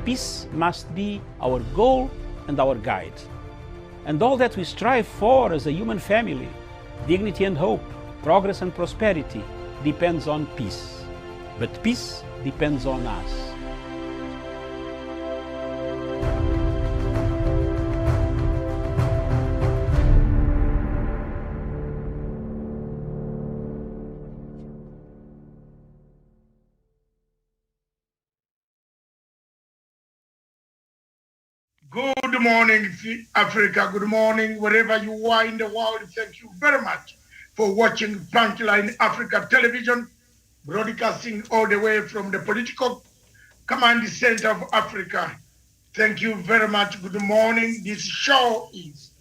peace must be our goal and our guide. And all that we strive for as a human family, dignity and hope, progress and prosperity, depends on peace. But peace depends on us. Good morning, Africa. Good morning, wherever you are in the world. Thank you very much for watching Frontline Africa Television, broadcasting all the way from the political command center of Africa. Thank you very much. Good morning. This show is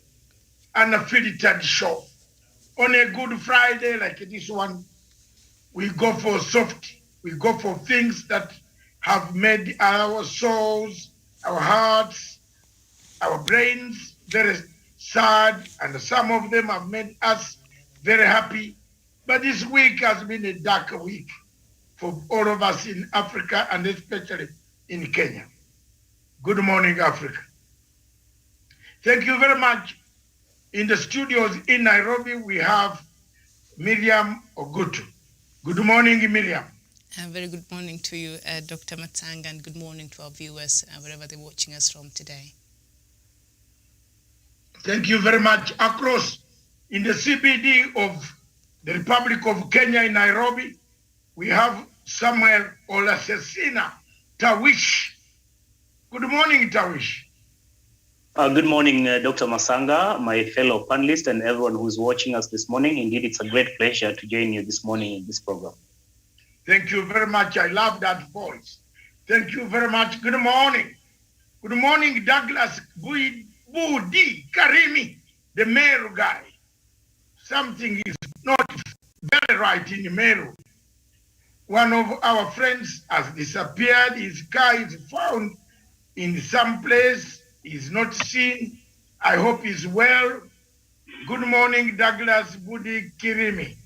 an affiliated show. On a Good Friday like this one, we go for soft. We go for things that have made our souls, our hearts, our brains very sad, and some of them have made us very happy. But this week has been a dark week for all of us in Africa and especially in Kenya. Good morning, Africa. Thank you very much. In the studios in Nairobi, we have Miriam Ogutu. Good morning, Miriam. Very good morning to you, Dr. Matsanga, and good morning to our viewers, wherever they're watching us from today. Thank you very much. Across in the CBD of the Republic of Kenya in Nairobi, we have Samuel Olasesina Tawish. Good morning, Tawish. Good morning, Dr. Masanga, my fellow panelists, and everyone who's watching us this morning. Indeed, it's a great pleasure to join you this morning in this program. Thank you very much. I love that voice. Thank you very much. Good morning. Good morning, Douglas Budi Karimi, the Meru guy. Something is not very right in Meru. One of our friends has disappeared. His car is found in some place. He's not seen. I hope he's well. Good morning, Douglas Budi Kirimi.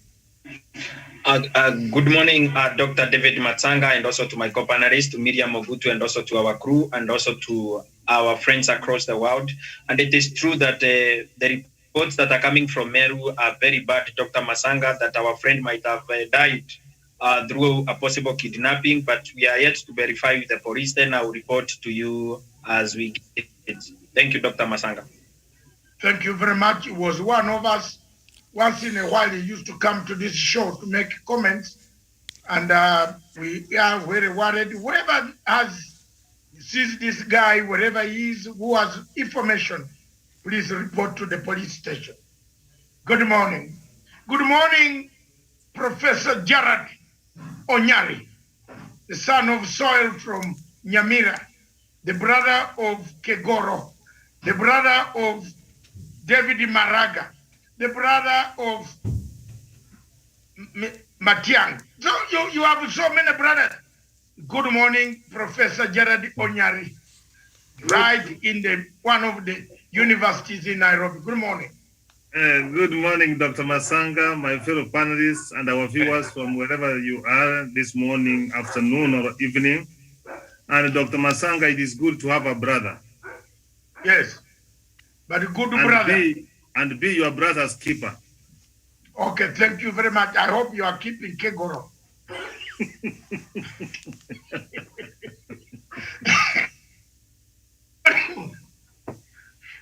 Good morning, Dr. David Matsanga, and also to my co-panelist, Miriam Ogutu, and also to our crew, and also to our friends across the world. And it is true that the reports that are coming from Meru are very bad, Dr. Masanga, that our friend might have died through a possible kidnapping, but we are yet to verify with the police. Then I will report to you as we get it. Thank you, Dr. Masanga. Thank you very much. He was one of us. Once in a while, he used to come to this show to make comments, and we are very worried. Whoever sees this guy, wherever he is, who has information, please report to the police station. Good morning. Good morning, Professor Jared Onyari, the son of soil from Nyamira, the brother of Kegoro, the brother of David Maraga, the brother of Matiang. So you have so many brothers. Good morning, Professor Jared Onyari, right in one of the universities in Nairobi. Good morning. Good morning, Dr. Masanga, my fellow panelists, and our viewers from wherever you are this morning, afternoon, or evening. And Dr. Masanga, it is good to have a brother. Yes, but a good brother. And be your brother's keeper. Okay, thank you very much. I hope you are keeping Kegoro.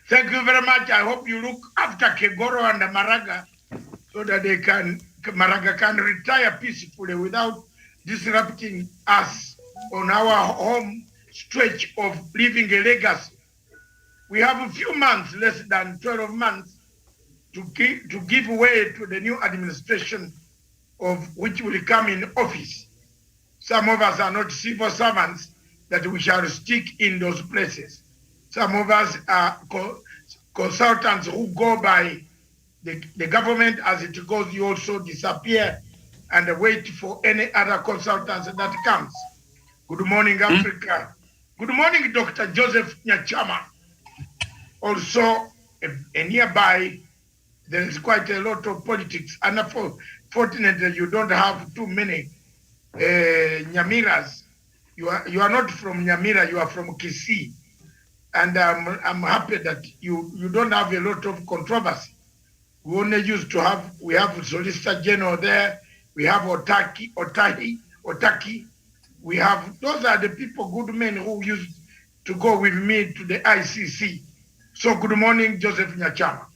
Thank you very much. I hope you look after Kegoro and Maraga so that Maraga can retire peacefully without disrupting us on our home stretch of leaving a legacy. We have a few months, less than 12 months, to give way to the new administration of which will come in office. Some of us are not civil servants that we shall stick in those places. Some of us are consultants who go by the government as it goes. You also disappear and wait for any other consultants that comes. Good morning, Africa. Good morning, Dr. Joseph Nyachama. Also, a nearby, there is quite a lot of politics. And unfortunately, you don't have too many Nyamiras You are not from Nyamira, you are from Kisii. And I'm happy that you don't have a lot of controversy. We only used to have, we have Solicitor General there, we have Otaki, we have, those are the people, good men who used to go with me to the ICC. So good morning, Joseph Nyachama.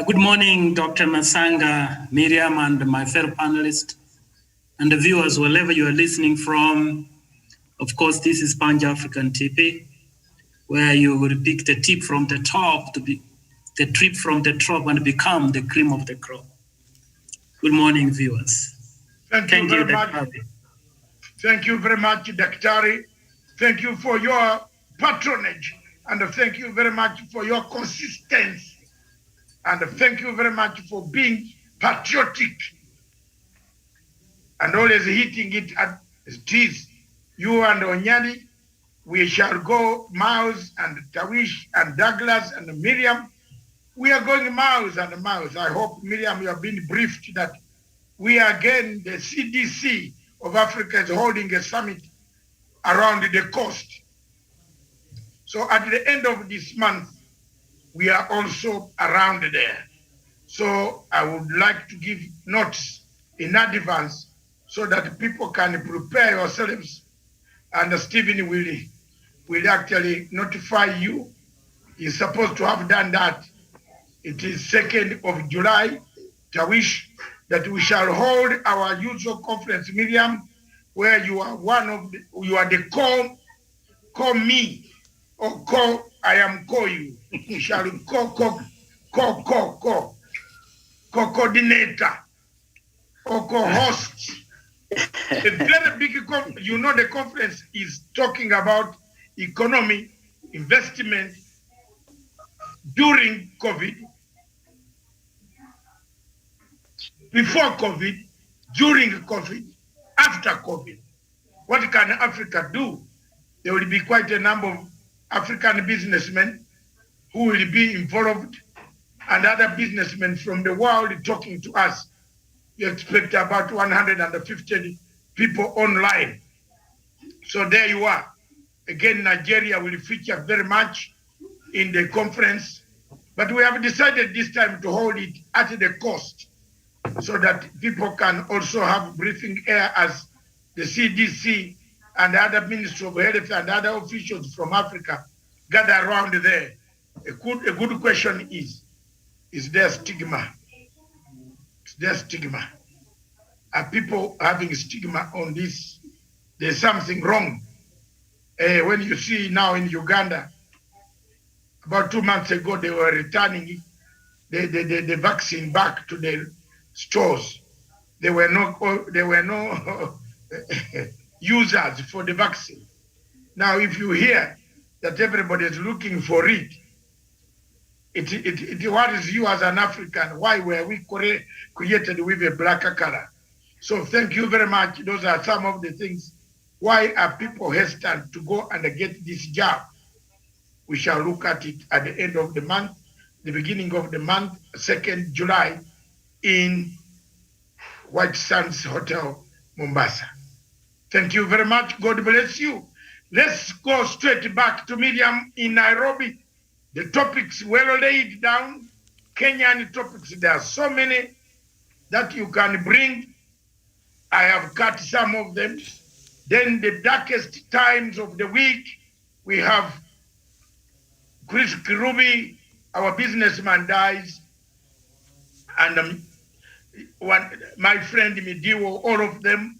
Good morning, Dr. Masanga, Miriam, and my fellow panelists, and the viewers, wherever you are listening from. Of course, this is PanAfrican TP, where you will pick the tip from the top to be the trip from the top and become the cream of the crop. Good morning, viewers. Thank you very much. Thank you very much, Daktari. Thank you for your patronage, and thank you very much for your consistency. And thank you very much for being patriotic and always hitting it at it is. You and Onyani, we shall go, Miles and Tawish and Douglas and Miriam. We are going miles and miles. I hope, Miriam, you have been briefed that we again, the CDC of Africa is holding a summit around the coast. So at the end of this month, we are also around there. So I would like to give notes in advance so that people can prepare yourselves. And Stephen will actually notify you. He's supposed to have done that. It is 2nd of July, Tawish, that we shall hold our usual conference, Miriam, where you are you are the call me, or call, I am call you. We shall coordinator, or co-host. A very big, you know, the conference is talking about economy, investment during COVID, before COVID, during COVID, after COVID. What can Africa do? There will be quite a number of African businessmen who will be involved, and other businessmen from the world talking to us. You expect about 150 people online. So there you are. Again, Nigeria will feature very much in the conference, but we have decided this time to hold it at the coast so that people can also have briefing air as the CDC and other Ministry of Health and other officials from Africa gather around there. A good question is there stigma? Is there stigma? Are people having stigma on this? There's something wrong. When you see now in Uganda, about 2 months ago, they were returning the vaccine back to the stores. There were no users for the vaccine. Now, if you hear that everybody is looking for it, it worries you as an African. Why were we created with a blacker color? So thank you very much. Those are some of the things. Why are people hesitant to go and get this job? We shall look at it at the end of the month, the beginning of the month, 2nd July, in White Sands Hotel, Mombasa. Thank you very much. God bless you. Let's go straight back to Miriam in Nairobi. The topics well laid down, Kenyan topics. There are so many that you can bring. I have cut some of them. Then the darkest times of the week, we have Chris Kirubi, our businessman, dies. And my friend Midiwo, all of them.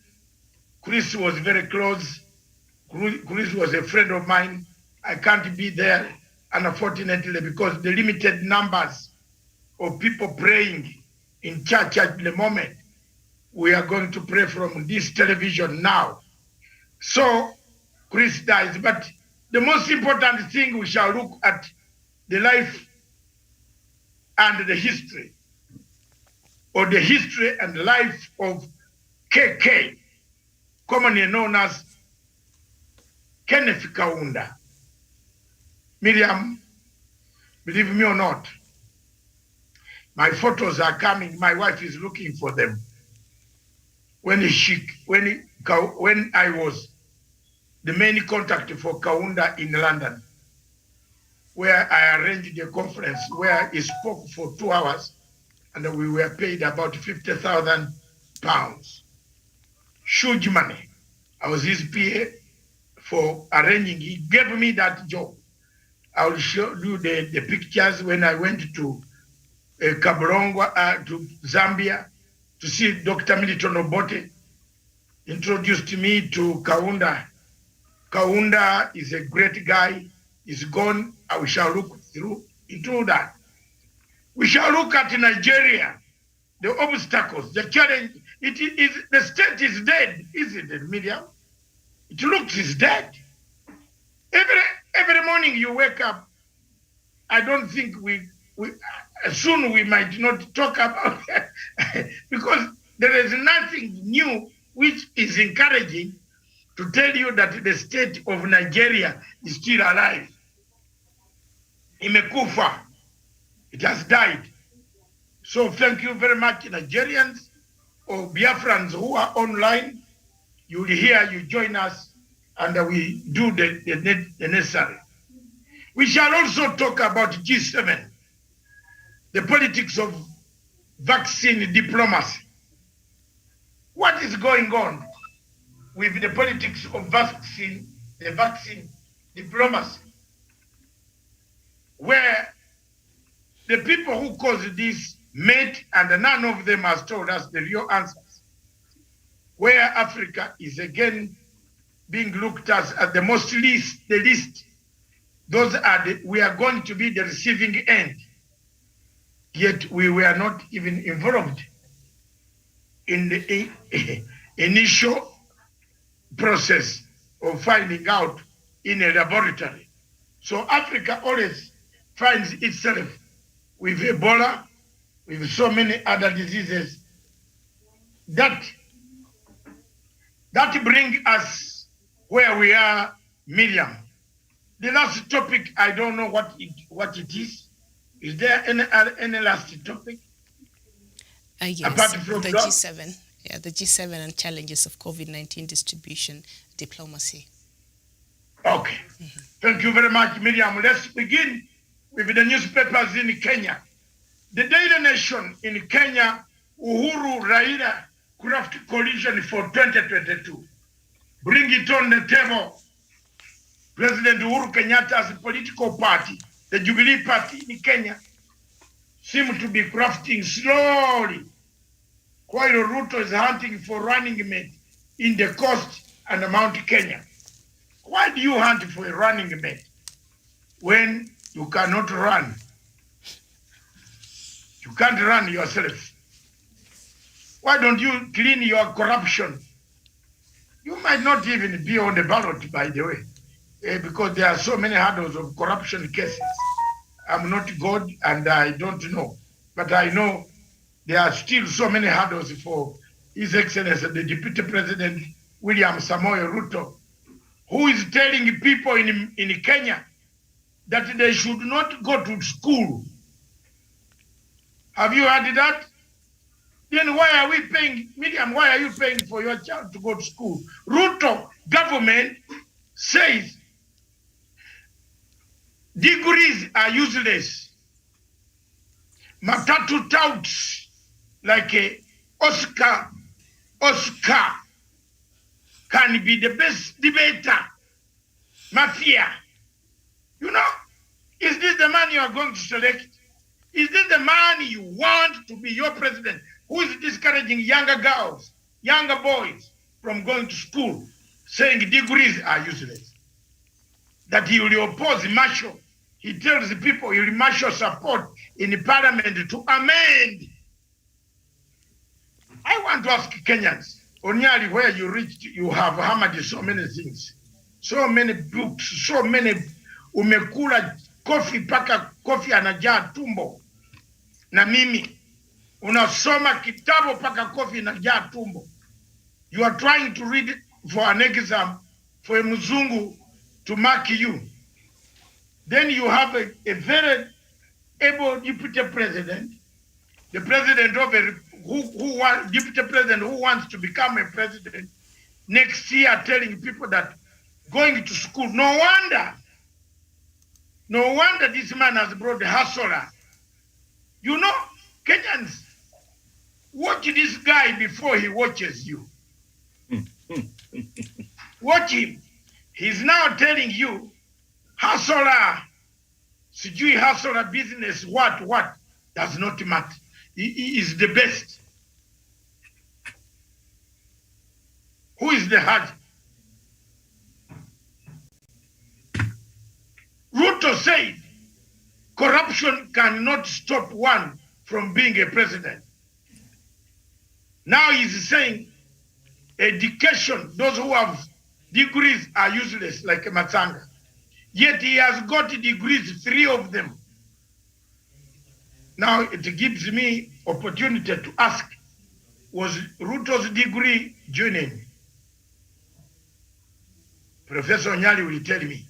Chris was very close. Chris was a friend of mine. I can't be there, unfortunately, because the limited numbers of people praying in church at the moment. We are going to pray from this television now. So Chris dies, but the most important thing, we shall look at the life and the history, or the history and life of KK, commonly known as Kenneth Kaunda. Miriam, believe me or not, my photos are coming. My wife is looking for them. When I was the main contact for Kaunda in London, where I arranged a conference where he spoke for 2 hours and we were paid about £50,000. Huge money. I was his PA for arranging. He gave me that job. I will show you the pictures when I went to Kablongwa, to Zambia, to see Dr. Milton Obote, introduced me to Kaunda. Kaunda is a great guy. He's gone. We shall look into that. We shall look at Nigeria, the obstacles, the challenge. It is the state is dead, isn't it, Miriam? It looks is dead. Every morning you wake up, I don't think soon we might not talk about it because there is nothing new which is encouraging to tell you that the state of Nigeria is still alive. Imekufa. It has died. So thank you very much, Nigerians or Biafrans who are online. You will hear, you join us, and we do the necessary. We shall also talk about G7, the politics of vaccine diplomacy. What is going on with the politics of vaccine diplomacy, where the people who caused this met and none of them has told us the real answers, where Africa is again being looked at as the least. Those are we are going to be the receiving end. Yet we were not even involved in the initial process of finding out in a laboratory. So Africa always finds itself with Ebola, with so many other diseases that bring us where we are, Miriam. The last topic, I don't know what it is. Is there any last topic? Yes, apart from the that? G7. Yeah, the G7 and challenges of COVID-19 distribution diplomacy. Okay. Thank you very much, Miriam. Let's begin with the newspapers in Kenya. The Daily Nation in Kenya, Uhuru Raila craft coalition for 2022. Bring it on the table. President Uhuru Kenyatta's political party, the Jubilee Party in Kenya, seem to be crafting slowly, while Ruto is hunting for running mate in the coast and Mount Kenya. Why do you hunt for a running mate when you cannot run? You can't run yourself. Why don't you clean your corruption? You might not even be on the ballot, by the way, because there are so many hurdles of corruption cases. I'm not God and I don't know, but I know there are still so many hurdles for His Excellency, the Deputy President, William Samoei Ruto, who is telling people in Kenya that they should not go to school. Have you heard that? Then why are we paying, Miriam, why are you paying for your child to go to school? Ruto government says degrees are useless. Matatu touts like a Oscar can be the best debater. Mafia. You know, is this the man you are going to select? Is this the man you want to be your president? Who is discouraging younger girls, younger boys from going to school, saying degrees are useless? That he will oppose Marshall. He tells the people he will Marshall support in the parliament to amend. I want to ask Kenyans, Onyali, where you reached, you have hammered so many things, so many books, so many, umekula coffee paka coffee anajaa tumbo. Na mimi, unasoma kitabu paka coffee inajaa tumbo. You are trying to read for an exam for a mzungu to mark you. Then you have a very able deputy president, the president of deputy president who wants to become a president next year, telling people that going to school. No wonder this man has brought the hustler. You know, Kenyans, watch this guy before he watches you. Watch him. He's now telling you, hustler, sijui hustler business, what, does not matter. He is the best. Who is the Hajj? Ruto said, corruption cannot stop one from being a president. Now he's saying, education, those who have degrees are useless, like Matsanga. Yet he has got degrees, 3 of them. Now it gives me opportunity to ask, was Ruto's degree genuine? Professor Nyali will tell me.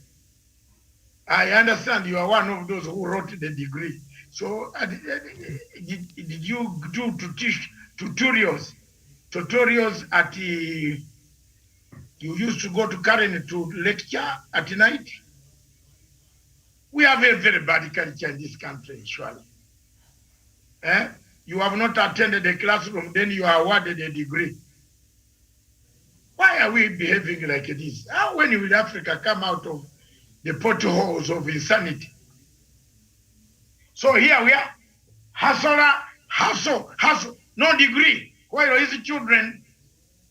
I understand you are one of those who wrote the degree. So did you do to teach tutorials at the, you used to go to Karen to lecture at night? We have a very bad culture in this country, surely. You have not attended a classroom, then you are awarded a degree. Why are we behaving like this? How when will Africa come out of the potholes of insanity? So here we are, hustle, no degree. While his children,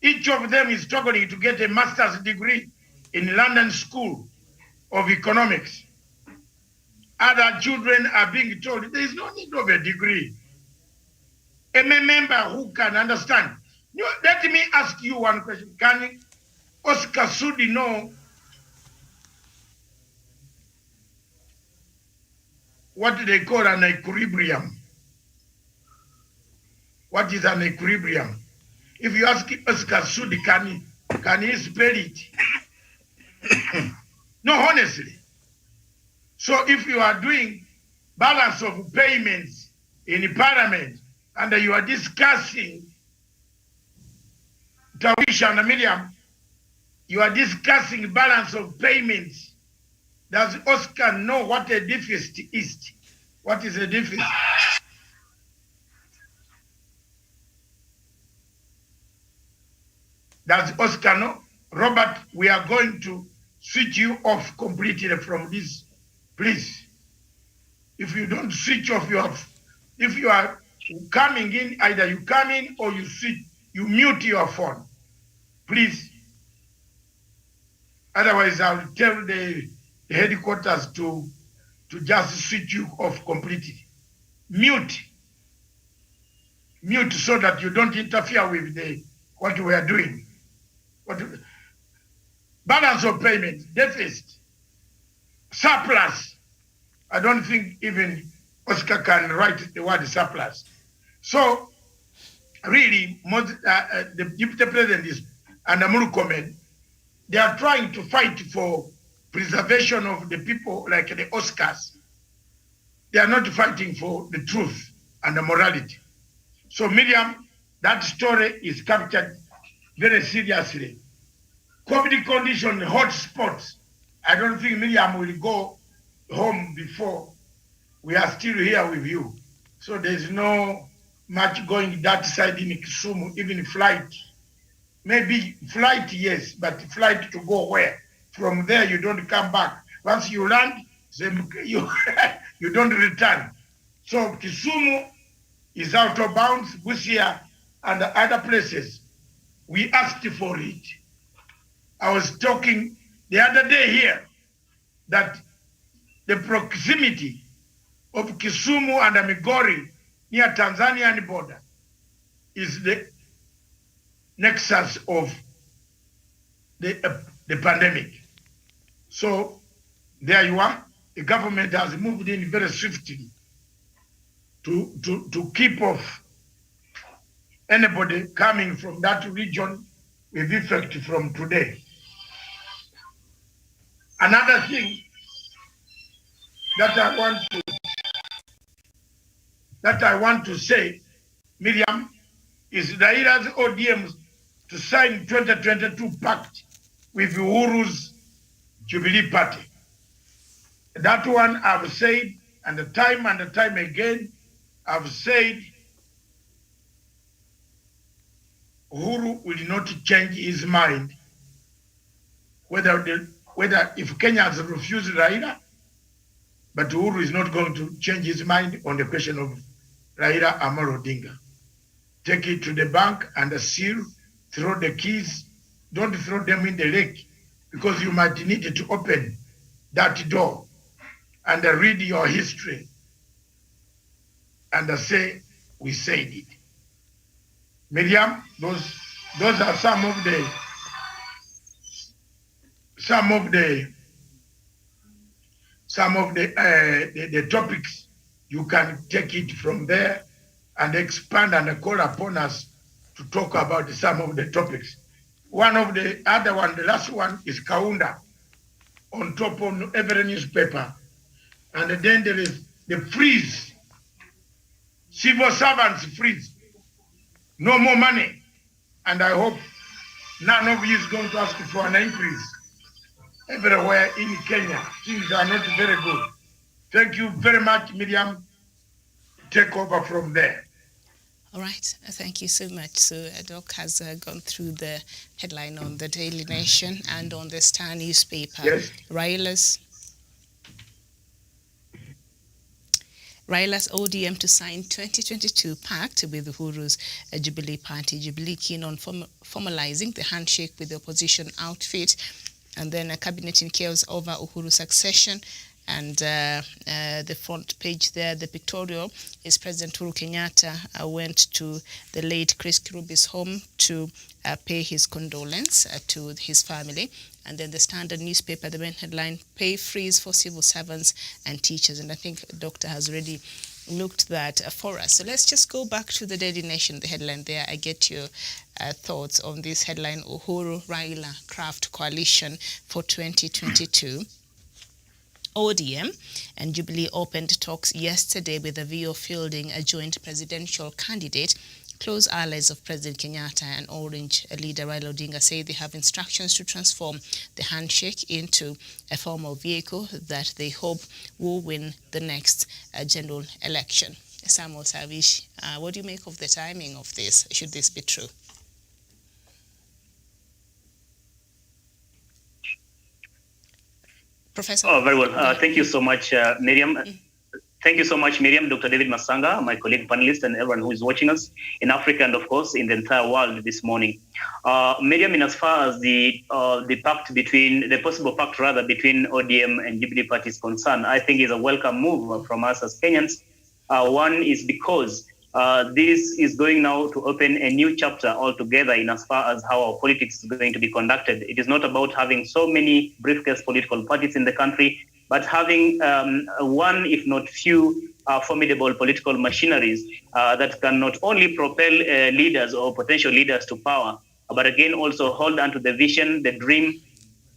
each of them is struggling to get a master's degree in London School of Economics. Other children are being told there is no need of a degree. A member who can understand. Let me ask you one question. Can Oscar Sudi know what they call an equilibrium? What is an equilibrium? If you ask Oscar Sudi, can he spell it? No, honestly. So if you are doing balance of payments in Parliament and you are discussing Tawisha and Miriam, you are discussing balance of payments. Does Oscar know what a deficit is? What is a deficit? Does Oscar know? Robert, we are going to switch you off completely from this. Please. If you don't switch off if you are coming in, either you come in or you mute your phone. Please. Otherwise, I'll tell the headquarters to just switch you off completely. Mute so that you don't interfere with what we are doing. Balance of payment, deficit, surplus. I don't think even Oscar can write the word surplus. So, really, the Deputy President and Murkomen, they are trying to fight for preservation of the people like the Oscars. They are not fighting for the truth and the morality. So, Miriam, that story is captured very seriously. COVID condition, hot spots. I don't think Miriam will go home before we are still here with you. So there's no much going that side in Kisumu, even flight. Maybe flight, yes, but flight to go where? From there, you don't come back. Once you land, you don't return. So Kisumu is out of bounds, Busia and other places. We asked for it. I was talking the other day here that the proximity of Kisumu and Migori near Tanzanian border is the nexus of the pandemic. So there you are. The government has moved in very swiftly to keep off anybody coming from that region with effect from today. Another thing that I want to say, Miriam, is Raila's ODM to sign 2022 pact with Uhuru's Jubilee Party. That one I've said, and the time again, I've said, Uhuru will not change his mind whether if Kenyans refuse Raila, but Uhuru is not going to change his mind on the question of Raila Amolo Odinga. Take it to the bank and seal, throw the keys, don't throw them in the lake, because you might need to open that door and read your history and say, we said it. Miriam, those are some of the topics. You can take it from there and expand and call upon us to talk about some of the topics. One of the other one, the last one, is Kaunda on top of every newspaper. And then there is the freeze. Civil servants freeze. No more money. And I hope none of you is going to ask for an increase. Everywhere in Kenya, things are not very good. Thank you very much, Miriam. Take over from there. All right, thank you so much. So Doc has gone through the headline on the Daily Nation and on the Star newspaper. Yes. Raila's ODM to sign 2022 pact with Uhuru's Jubilee Party. Jubilee keen on formalizing the handshake with the opposition outfit. And then a cabinet in chaos over Uhuru's succession. And the front page there, the pictorial, is President Uhuru Kenyatta went to the late Chris Kirubi's home to pay his condolence to his family. And then the Standard newspaper, the main headline, pay freeze for civil servants and teachers. And I think the doctor has already looked that for us. So let's just go back to the Daily Nation, the headline there. I get your thoughts on this headline, Uhuru Raila Craft Coalition for 2022. ODM and Jubilee opened talks yesterday with a view of fielding a joint presidential candidate. Close allies of President Kenyatta and Orange leader Raila Odinga say they have instructions to transform the handshake into a formal vehicle that they hope will win the next general election. Samuel Savish, what do you make of the timing of this? Should this be true? Professor? Oh, very well. Thank you so much, Miriam. Thank you so much, Miriam, Dr. David Masanga, my colleague panelist, and everyone who is watching us in Africa and, of course, in the entire world this morning. Miriam, in as far as the possible pact between ODM and Jubilee Party is concerned, I think is a welcome move from us as Kenyans. One is because this is going now to open a new chapter altogether in as far as how our politics is going to be conducted. It is not about having so many briefcase political parties in the country, but having one, if not few, formidable political machineries that can not only propel leaders or potential leaders to power, but again also hold on to the vision, the dream,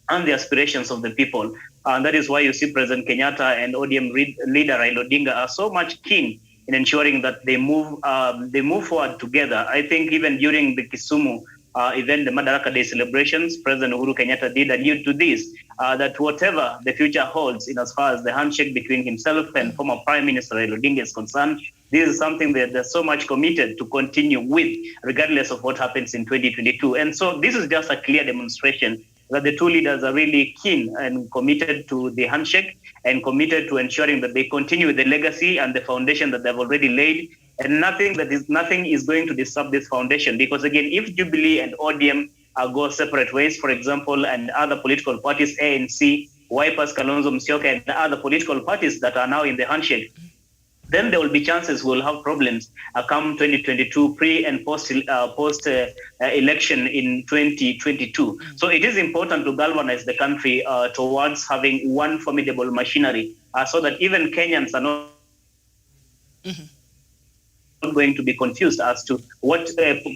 and the aspirations of the people. And that is why you see President Kenyatta and ODM leader Raila Odinga are so much keen in ensuring that they move forward together. I think even during the Kisumu event, the Madaraka Day celebrations, President Uhuru Kenyatta did allude to this, that whatever the future holds in as far as the handshake between himself and former Prime Minister Raila Odinga is concerned, this is something that they're so much committed to continue with, regardless of what happens in 2022. And so this is just a clear demonstration that the two leaders are really keen and committed to the handshake and committed to ensuring that they continue the legacy and the foundation that they've already laid. And nothing is going to disrupt this foundation. Because again, if Jubilee and ODM go separate ways, for example, and other political parties, ANC, Wipers, Kalonzo Musyoka, and other political parties that are now in the handshake, then there will be chances we'll have problems come 2022, pre and post election in 2022. So it is important to galvanize the country towards having one formidable machinery so that even Kenyans are not going to be confused as to what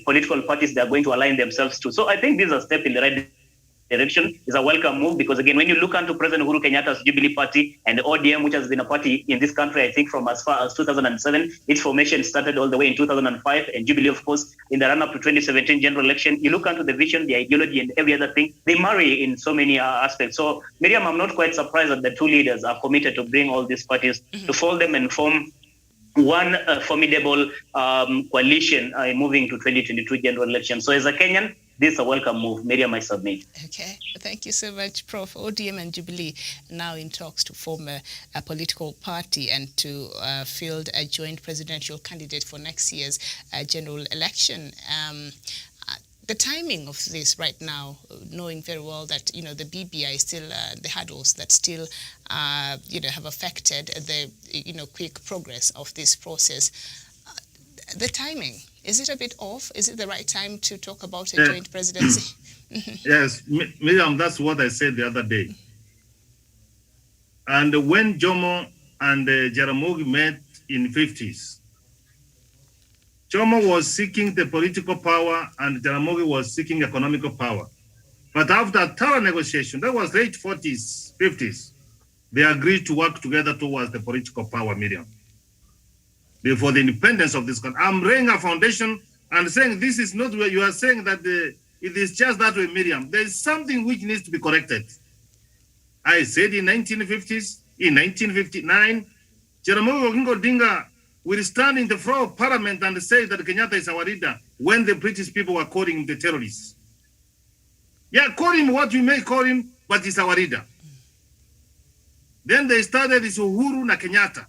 political parties they are going to align themselves to. So I think this is a step in the right direction is a welcome move, because again, when you look into President Uhuru Kenyatta's Jubilee Party and the ODM, which has been a party in this country, I think from as far as 2007, its formation started all the way in 2005, and Jubilee, of course, in the run-up to 2017 general election, you look into the vision, the ideology, and every other thing, they marry in so many aspects. So, Miriam, I'm not quite surprised that the two leaders are committed to bring all these parties, to fold them and form one formidable coalition moving to 2022 general election. So as a Kenyan, this is a welcome move. Miriam, I submit. Okay, thank you so much, Prof. ODM and Jubilee now in talks to form a political party and to field a joint presidential candidate for next year's general election. The timing of this right now, knowing very well that the BBI is still the hurdles that still have affected the quick progress of this process. The timing, is it a bit off? Is it the right time to talk about a joint presidency? Yes, Miriam, that's what I said the other day. And when Jomo and Jaramogi met in the 50s, Jomo was seeking the political power and Jaramogi was seeking economical power. But after thorough negotiation, that was late 40s, 50s, they agreed to work together towards the political power, Miriam, for the independence of this country. I'm laying a foundation and saying this is not where you are saying that it is just that way, Miriam. There is something which needs to be corrected. I said in 1950s, in 1959, Jaramogi Oginga Odinga will stand in the floor of parliament and say that Kenyatta is our leader when the British people were calling him the terrorists. Yeah, call him what you may call him, but he's our leader. Then they started this Uhuru na Kenyatta.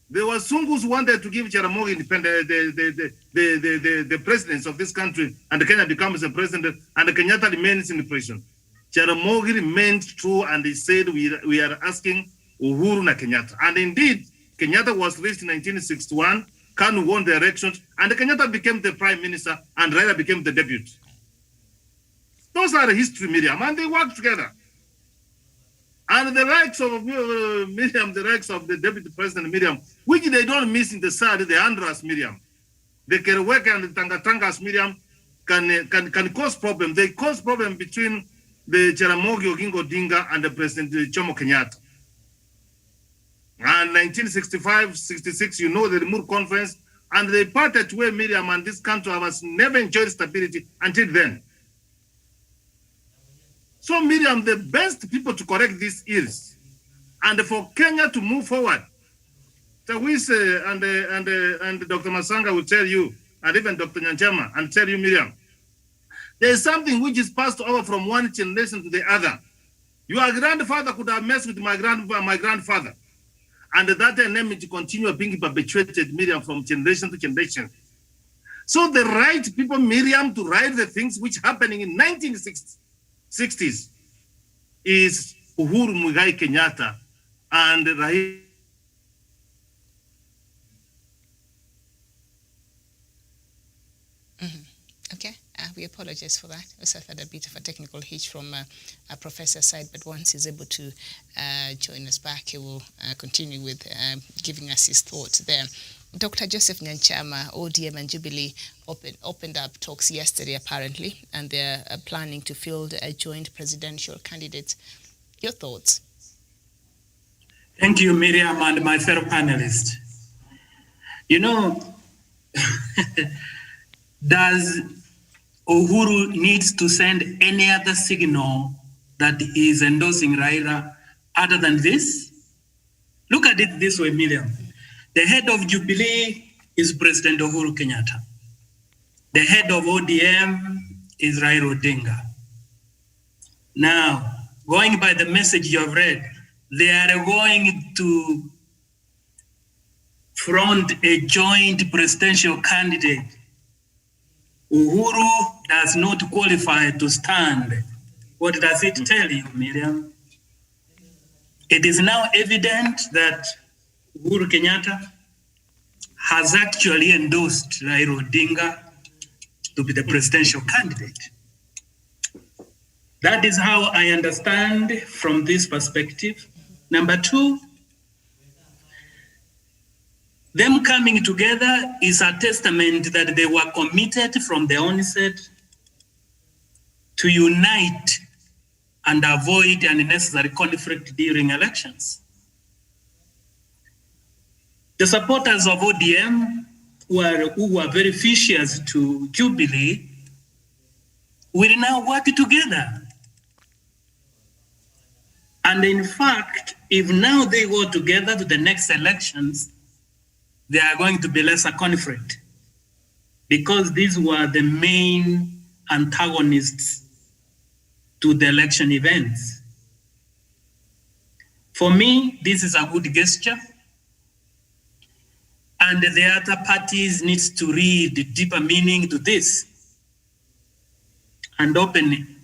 There were Sungus who wanted to give Jaramogi independence, the presidents of this country, and Kenya becomes the president, and Kenyatta remains in the prison. Jaramogi remained true, and he said, we are asking Uhuru na Kenyatta. And indeed, Kenyatta was released in 1961, Kanu won the elections, and Kenyatta became the prime minister, and Raila became the deputy. Those are the history, Miriam, and they work together. And the likes of Miriam, the likes of the deputy president, Miriam, which they don't miss in the side, the Andras, Miriam. The Kereweke and the Tangatangas, Miriam, can cause problems. They cause problems between the Jaramogi Oginga Odinga and the President Jomo Kenyatta. And 1965, 66, you know, the Rimur Conference, and they parted way, Miriam, and this country has never enjoyed stability until then. So, Miriam, the best people to correct this is, and for Kenya to move forward, Tawise and Dr. Masanga will tell you, and even Dr. Nyanchama, and tell you, Miriam, there is something which is passed over from one generation to the other. Your grandfather could have messed with my grandfather, and that enmity continue being perpetuated, Miriam, from generation to generation. So the right people, Miriam, to write the things which happening in 1960s is Uhuru Muigai Kenyatta and Rahim. Okay, we apologize for that. We suffered a bit of a technical hitch from our professor's side, but once he's able to join us back, he will continue with giving us his thoughts there. Dr. Joseph Nyanchama, ODM and Jubilee opened up talks yesterday, apparently, and they're planning to field a joint presidential candidate. Your thoughts? Thank you, Miriam, and my fellow panelists. You know, does Uhuru needs to send any other signal that he is endorsing Raila other than this? Look at it this way, Miriam. The head of Jubilee is President Uhuru Kenyatta. The head of ODM is Raila Odinga. Now, going by the message you have read, they are going to front a joint presidential candidate. Uhuru does not qualify to stand. What does it tell you, Miriam? It is now evident that Uhuru Kenyatta has actually endorsed Raila Odinga to be the presidential candidate. That is how I understand from this perspective. Number two, them coming together is a testament that they were committed from the onset to unite and avoid unnecessary conflict during elections. The supporters of ODM who were very vicious to Jubilee will now work together. And in fact, if now they go together to the next elections, they are going to be lesser conflict, because these were the main antagonists to the election events. For me, this is a good gesture, and the other parties need to read the deeper meaning to this and open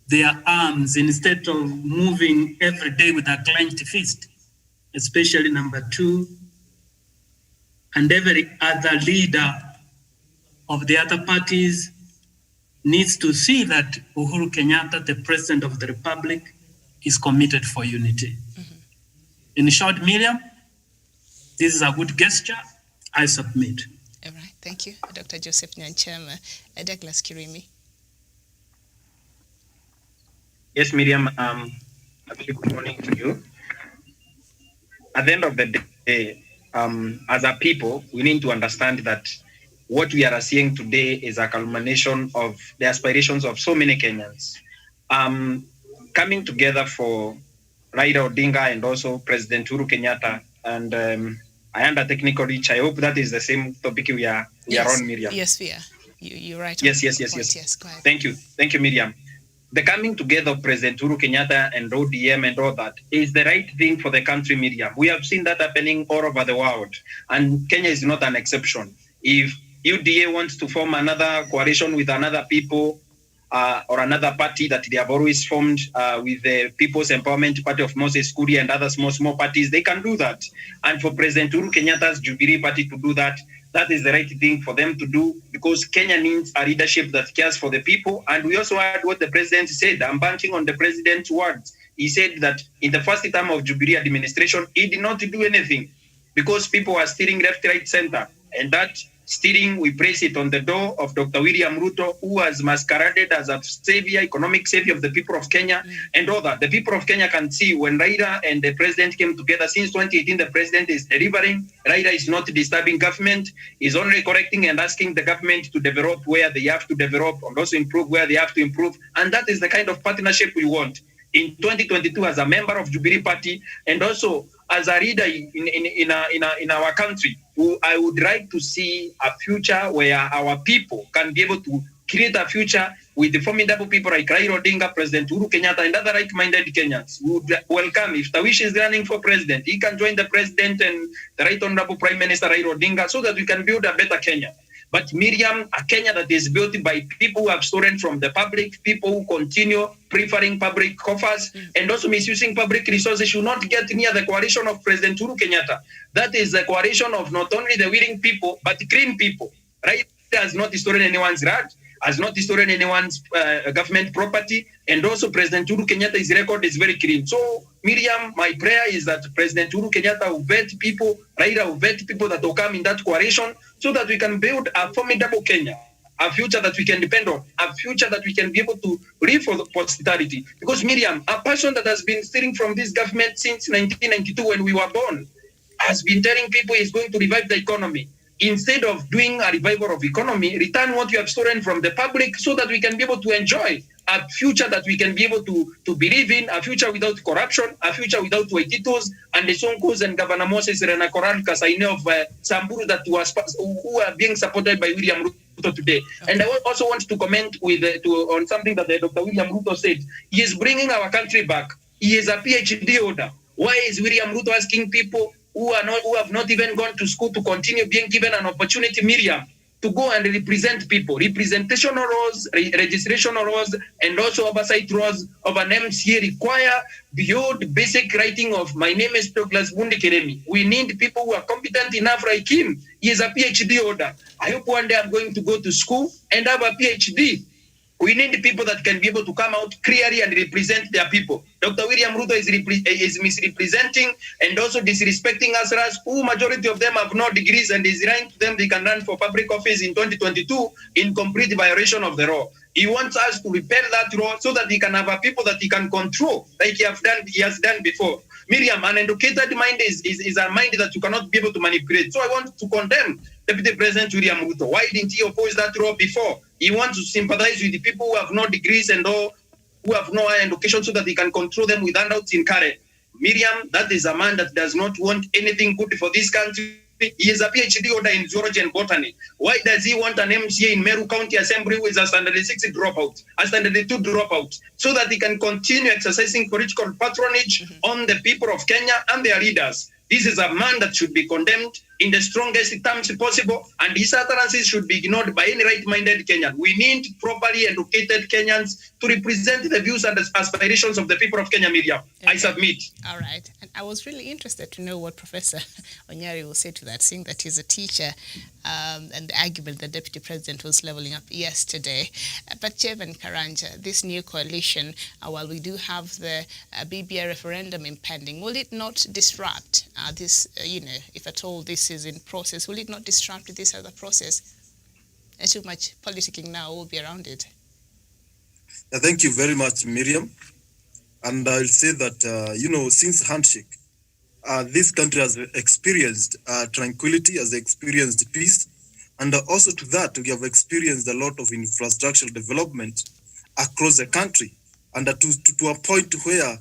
their arms instead of moving every day with a clenched fist, especially number 2, and every other leader of the other parties needs to see that Uhuru Kenyatta, the President of the Republic, is committed for unity. Mm-hmm. In short, Miriam, this is a good gesture. I submit. All right, thank you, Dr. Joseph Nyanchama. Douglas Kirimi. Yes, Miriam, a very good morning to you. At the end of the day, as a people, we need to understand that what we are seeing today is a culmination of the aspirations of so many Kenyans. Coming together for Raila Odinga and also President Uhuru Kenyatta, and I under technical reach. I hope that is the same topic we are on, Miriam. Yes, we are. You're right. Yes. Go ahead. Thank you, Miriam. The coming together of President Uhuru Kenyatta and ODM and all that is the right thing for the country, Miriam. We have seen that happening all over the world, and Kenya is not an exception. If UDA wants to form another coalition with another people or another party that they have always formed with the People's Empowerment Party of Moses Kuria and other small parties, they can do that. And for President Uhuru Kenyatta's Jubilee Party to do that, that is the right thing for them to do, because Kenya needs a leadership that cares for the people. And we also heard what the president said. I'm banking on the president's words. He said that in the first term of Jubilee administration, he did not do anything because people were steering left, right, center. And that steering, we place it on the door of Dr. William Ruto, who was masqueraded as a savior, economic savior of the people of Kenya, and all that. The people of Kenya can see when Raila and the president came together. Since 2018, the president is delivering. Raila is not disturbing government, is only correcting and asking the government to develop where they have to develop and also improve where they have to improve. And that is the kind of partnership we want. In 2022, as a member of Jubilee Party and also as a leader in our country, I would like to see a future where our people can be able to create a future with the formidable people like Raila Odinga, President Uhuru Kenyatta, and other like-minded Kenyans. We would welcome, if Tawish is running for president, he can join the president and the Right Honorable Prime Minister Raila Odinga so that we can build a better Kenya. But Miriam, a Kenya that is built by people who have stolen from the public, people who continue preferring public coffers and also misusing public resources should not get near the coalition of President Uhuru Kenyatta. That is the coalition of not only the willing people, but clean people. Right? Has not stolen anyone's right, has not stolen anyone's government property, and also President Uhuru Kenyatta's record is very clean. So, Miriam, my prayer is that President Uhuru Kenyatta will vet people, Raila will vet people that will come in that coalition so that we can build a formidable Kenya, a future that we can depend on, a future that we can be able to live for the posterity. Because, Miriam, a person that has been stealing from this government since 1992 when we were born has been telling people he's going to revive the economy. Instead of doing a revival of economy, return what you have stolen from the public so that we can be able to enjoy a future that we can be able to believe in, a future without corruption, a future without Waititos and the Sonkus and Governor Moses Renakoral Kasaine of Samburu that who are being supported by William Ruto today. Okay. And I also want to comment on something that Dr. William Ruto said. He is bringing our country back. He is a PhD holder. Why is William Ruto asking people who have not even gone to school to continue being given an opportunity, Miriam, to go and represent people? Representational roles, registrational roles, and also oversight roles of an MCA require beyond basic writing of my name is Douglas Bundi Keremi. We need people who are competent enough like him. He is a PhD holder. I hope one day I'm going to go to school and have a PhD. We need people that can be able to come out clearly and represent their people. Dr. William Ruto is misrepresenting and also disrespecting us, who majority of them have no degrees, and is lying to them they can run for public office in 2022 in complete violation of the law. He wants us to repeal that law so that he can have a people that he can control, like he has done before. Miriam, an educated mind is a mind that you cannot be able to manipulate. So I want to condemn Deputy President William Ruto. Why didn't he oppose that law before? He wants to sympathize with the people who have no degrees and all, who have no higher education, so that he can control them with handouts in Kare. Miriam, that is a man that does not want anything good for this country. He is a PhD holder in zoology and botany. Why does he want an MCA in Meru County Assembly who is a standard 6 dropout, a standard 2 dropout, so that he can continue exercising political patronage on the people of Kenya and their leaders? This is a man that should be condemned in the strongest terms possible, and his utterances should be ignored by any right-minded Kenyan. We need properly educated Kenyans to represent the views and aspirations of the people of Kenya, Miriam. Okay. I submit. All right. And I was really interested to know what Professor Onyari will say to that, seeing that he's a teacher, and the argument the Deputy President was leveling up yesterday. But Chevan Karanja, this new coalition, while we do have the BBI referendum impending, will it not disrupt this, if at all this is in process, will it not disrupt this other process? And too much politicking now will be around it. Yeah, thank you very much, Miriam. And I'll say that, since handshake, this country has experienced tranquility, has experienced peace. And also to that, we have experienced a lot of infrastructural development across the country. And to a point where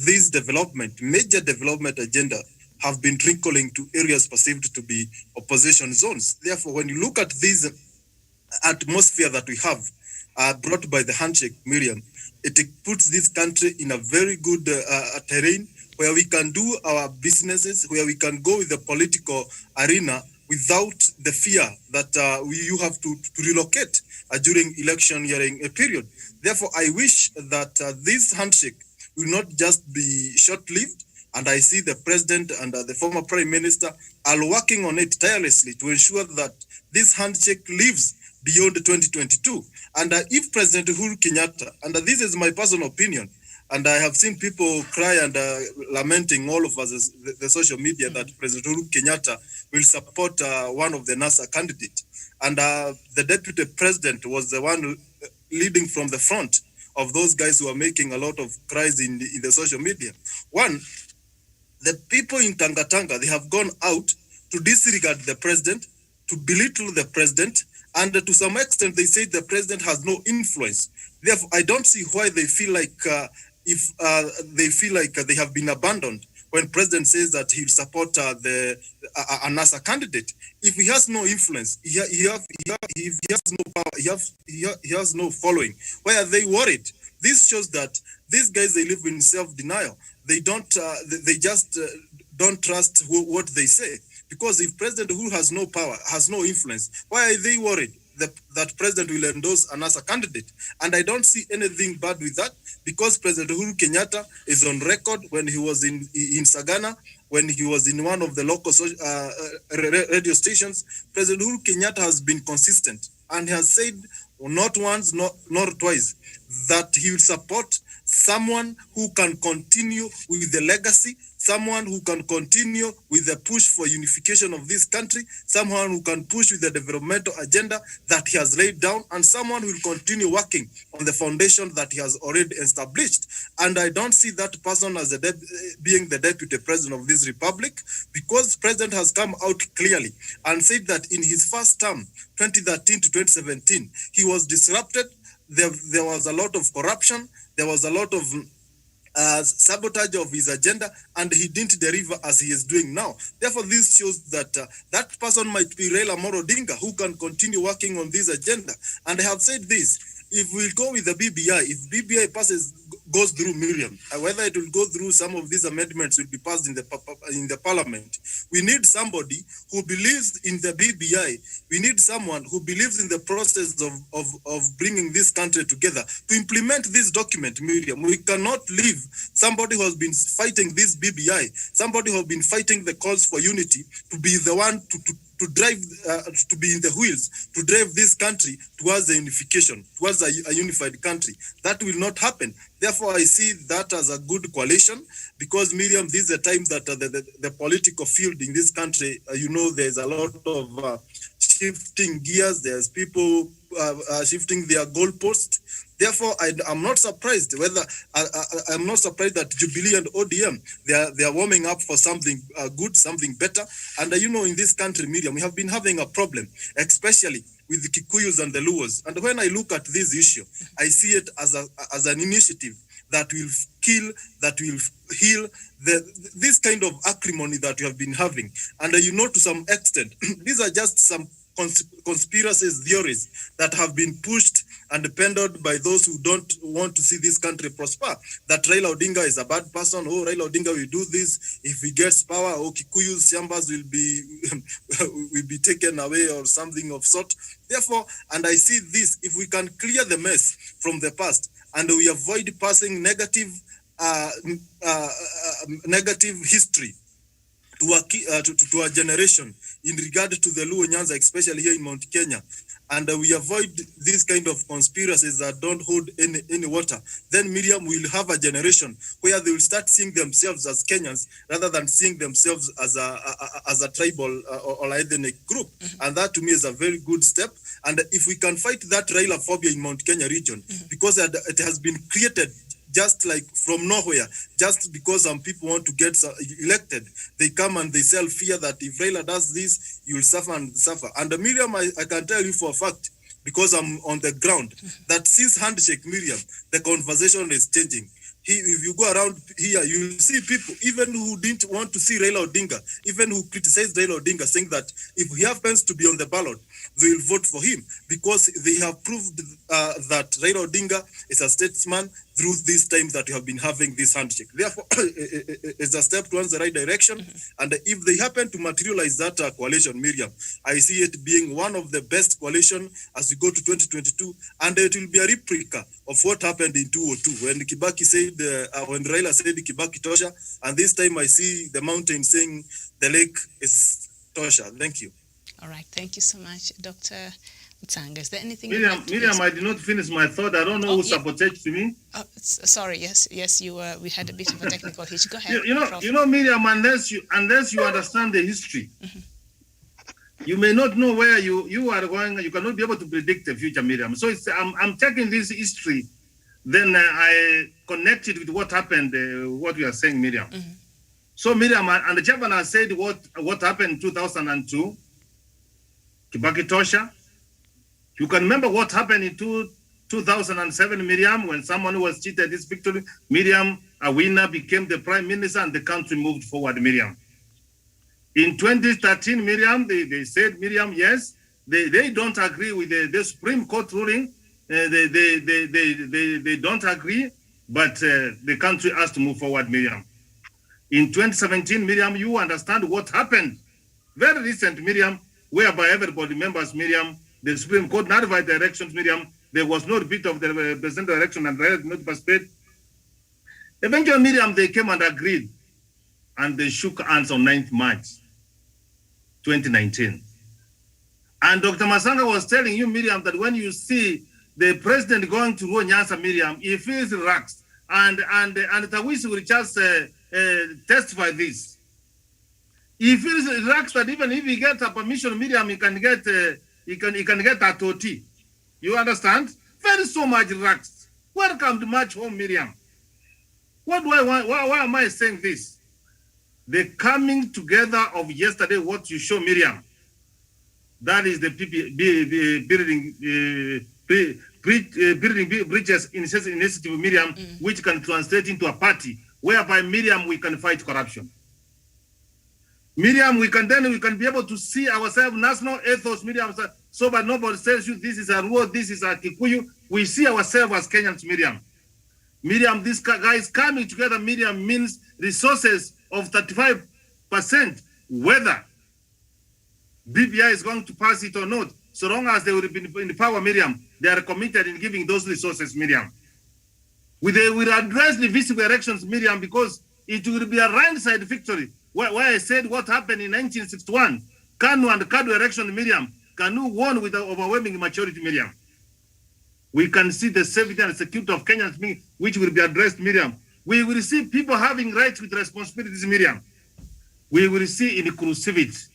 this development, major development agenda, have been trickling to areas perceived to be opposition zones. Therefore, when you look at this atmosphere that we have brought by the handshake, Miriam, it puts this country in a very good terrain where we can do our businesses, where we can go with the political arena without the fear that you have to relocate during election hearing period. Therefore, I wish that this handshake will not just be short-lived, and I see the president and the former prime minister are working on it tirelessly to ensure that this handshake lives beyond 2022. And if President Uhuru Kenyatta, and this is my personal opinion, and I have seen people cry and lamenting all of us, the social media, that President Uhuru Kenyatta will support one of the NASA candidates. And the deputy president was the one leading from the front of those guys who are making a lot of cries in the social media. One, the people in Tanga, they have gone out to disregard the president, to belittle the president, and to some extent they say the president has no influence. Therefore, I don't see why they feel like they have been abandoned when president says that he'll support a NASA candidate. If he has no influence, he has no power, he has no following, why are they worried? This shows that these guys, they live in self-denial. They just don't trust what they say. Because if President Uhuru has no power, has no influence, why are they worried that President will endorse a NASA candidate? And I don't see anything bad with that, because President Uhuru Kenyatta is on record when he was in Sagana, when he was in one of the local radio stations. President Uhuru Kenyatta has been consistent and has said not once, nor twice, that he will support someone who can continue with the legacy, someone who can continue with the push for unification of this country, someone who can push with the developmental agenda that he has laid down, and someone who will continue working on the foundation that he has already established. And I don't see that person as being the deputy president of this republic, because the president has come out clearly and said that in his first term, 2013 to 2017, he was disrupted. There was a lot of corruption. There was a lot of sabotage of his agenda, and he didn't deliver as he is doing now. Therefore, this shows that that person might be Raila Amolo Odinga, who can continue working on this agenda. And I have said this: if we go with the BBI, if BBI goes through, Miriam, whether it will go through, some of these amendments will be passed in the parliament. We need somebody who believes in the BBI. We need someone who believes in the process of bringing this country together to implement this document, Miriam. We cannot leave somebody who has been fighting this BBI, somebody who has been fighting the calls for unity, to be the one to drive, to be in the wheels, to drive this country towards a unification, towards a unified country. That will not happen. Therefore, I see that as a good coalition, because Miriam, these are times that the political field in this country, there's a lot of shifting gears. There's people shifting their goalposts. Therefore, I'm not surprised I'm not surprised that Jubilee and ODM, they are warming up for something good, something better. And in this country, Miriam, we have been having a problem, especially with the Kikuyus and the Luos. And when I look at this issue, I see it as an initiative that will kill, that will heal this kind of acrimony that we have been having. And to some extent, these are just some conspiracy theories that have been pushed and peddled by those who don't want to see this country prosper. That Raila Odinga is a bad person. Oh, Raila Odinga will do this if he gets power. Oh, Kikuyu's Siambas will be taken away or something of sort. Therefore, and I see this, if we can clear the mess from the past and we avoid passing negative history to a generation in regard to the Luo Nyanza, especially here in Mount Kenya, and we avoid these kind of conspiracies that don't hold any water, then Miriam will have a generation where they will start seeing themselves as Kenyans rather than seeing themselves as a tribal or ethnic group. And that to me is a very good step. And if we can fight that Raila phobia in Mount Kenya region, because it has been created just like from nowhere, just because some people want to get elected, they come and they sell fear that if Raila does this, you will suffer and suffer. And Miriam, I can tell you for a fact, because I'm on the ground, that since handshake, Miriam, the conversation is changing. If you go around here, you will see people, even who didn't want to see Raila Odinga, even who criticized Raila Odinga, saying that if he happens to be on the ballot, they will vote for him, because they have proved that Raila Odinga is a statesman through these times that we have been having this handshake. Therefore, it's a step towards the right direction. And if they happen to materialize that coalition, Miriam, I see it being one of the best coalition as we go to 2022. And it will be a replica of what happened in 2002 when Kibaki said, when Raila said Kibaki Tosha. And this time I see the mountain saying the lake is Tosha. Thank you. All right. Thank you so much, Dr. Matsanga. Is there anything? Miriam, I did not finish my thought. I don't know who sabotaged me. Oh, sorry. Yes, you were. We had a bit of a technical hitch. Go ahead. You know, Miriam, unless you understand the history, you may not know where you are going. You cannot be able to predict the future, Miriam. So I'm taking this history, then I connect it with what happened. What we are saying, Miriam. So Miriam, and the chairman has said what happened in 2002. Kibaki Tosha. You can remember what happened in 2007, Miriam, when someone was cheated this victory. Miriam, a winner, became the prime minister and the country moved forward, Miriam. In 2013, Miriam, they said, Miriam, yes, they don't agree with the Supreme Court ruling. They don't agree, but the country has to move forward, Miriam. In 2017, Miriam, you understand what happened. Very recent, Miriam, whereby everybody remembers, Miriam, the Supreme Court nullified the elections, Miriam. There was no repeat of the presidential election and Raila did not participate. Eventually, Miriam, they came and agreed, and they shook hands on 9th March 2019. And Dr. Masanga was telling you, Miriam, that when you see the president going to Luo Nyanza, Miriam, he feels relaxed. And Tawisi will just testify this. He feels relaxed that even if he gets a permission, Miriam, he can get a toti. You understand? Very so much relaxed. Welcome to March home, Miriam. What do I want? Why am I saying this? The coming together of yesterday, what you show, Miriam, that is the building bridges initiative, Miriam, which can translate into a party whereby, Miriam, we can fight corruption. Miriam, we can be able to see ourselves national ethos, Miriam, so that nobody says you this is a Luo, this is a Kikuyu. We see ourselves as Kenyans, Miriam. Miriam, these guys coming together, Miriam, means resources of 35%, whether BBI is going to pass it or not. So long as they will be in power, Miriam, they are committed in giving those resources, Miriam. We will address the visible elections, Miriam, because it will be a landslide victory. Why I said what happened in 1961, KANU and KADU election, Miriam, KANU won with an overwhelming majority, Miriam. We can see the safety and security of Kenyans, which will be addressed, Miriam. We will see people having rights with responsibilities, Miriam. We will see inclusivity.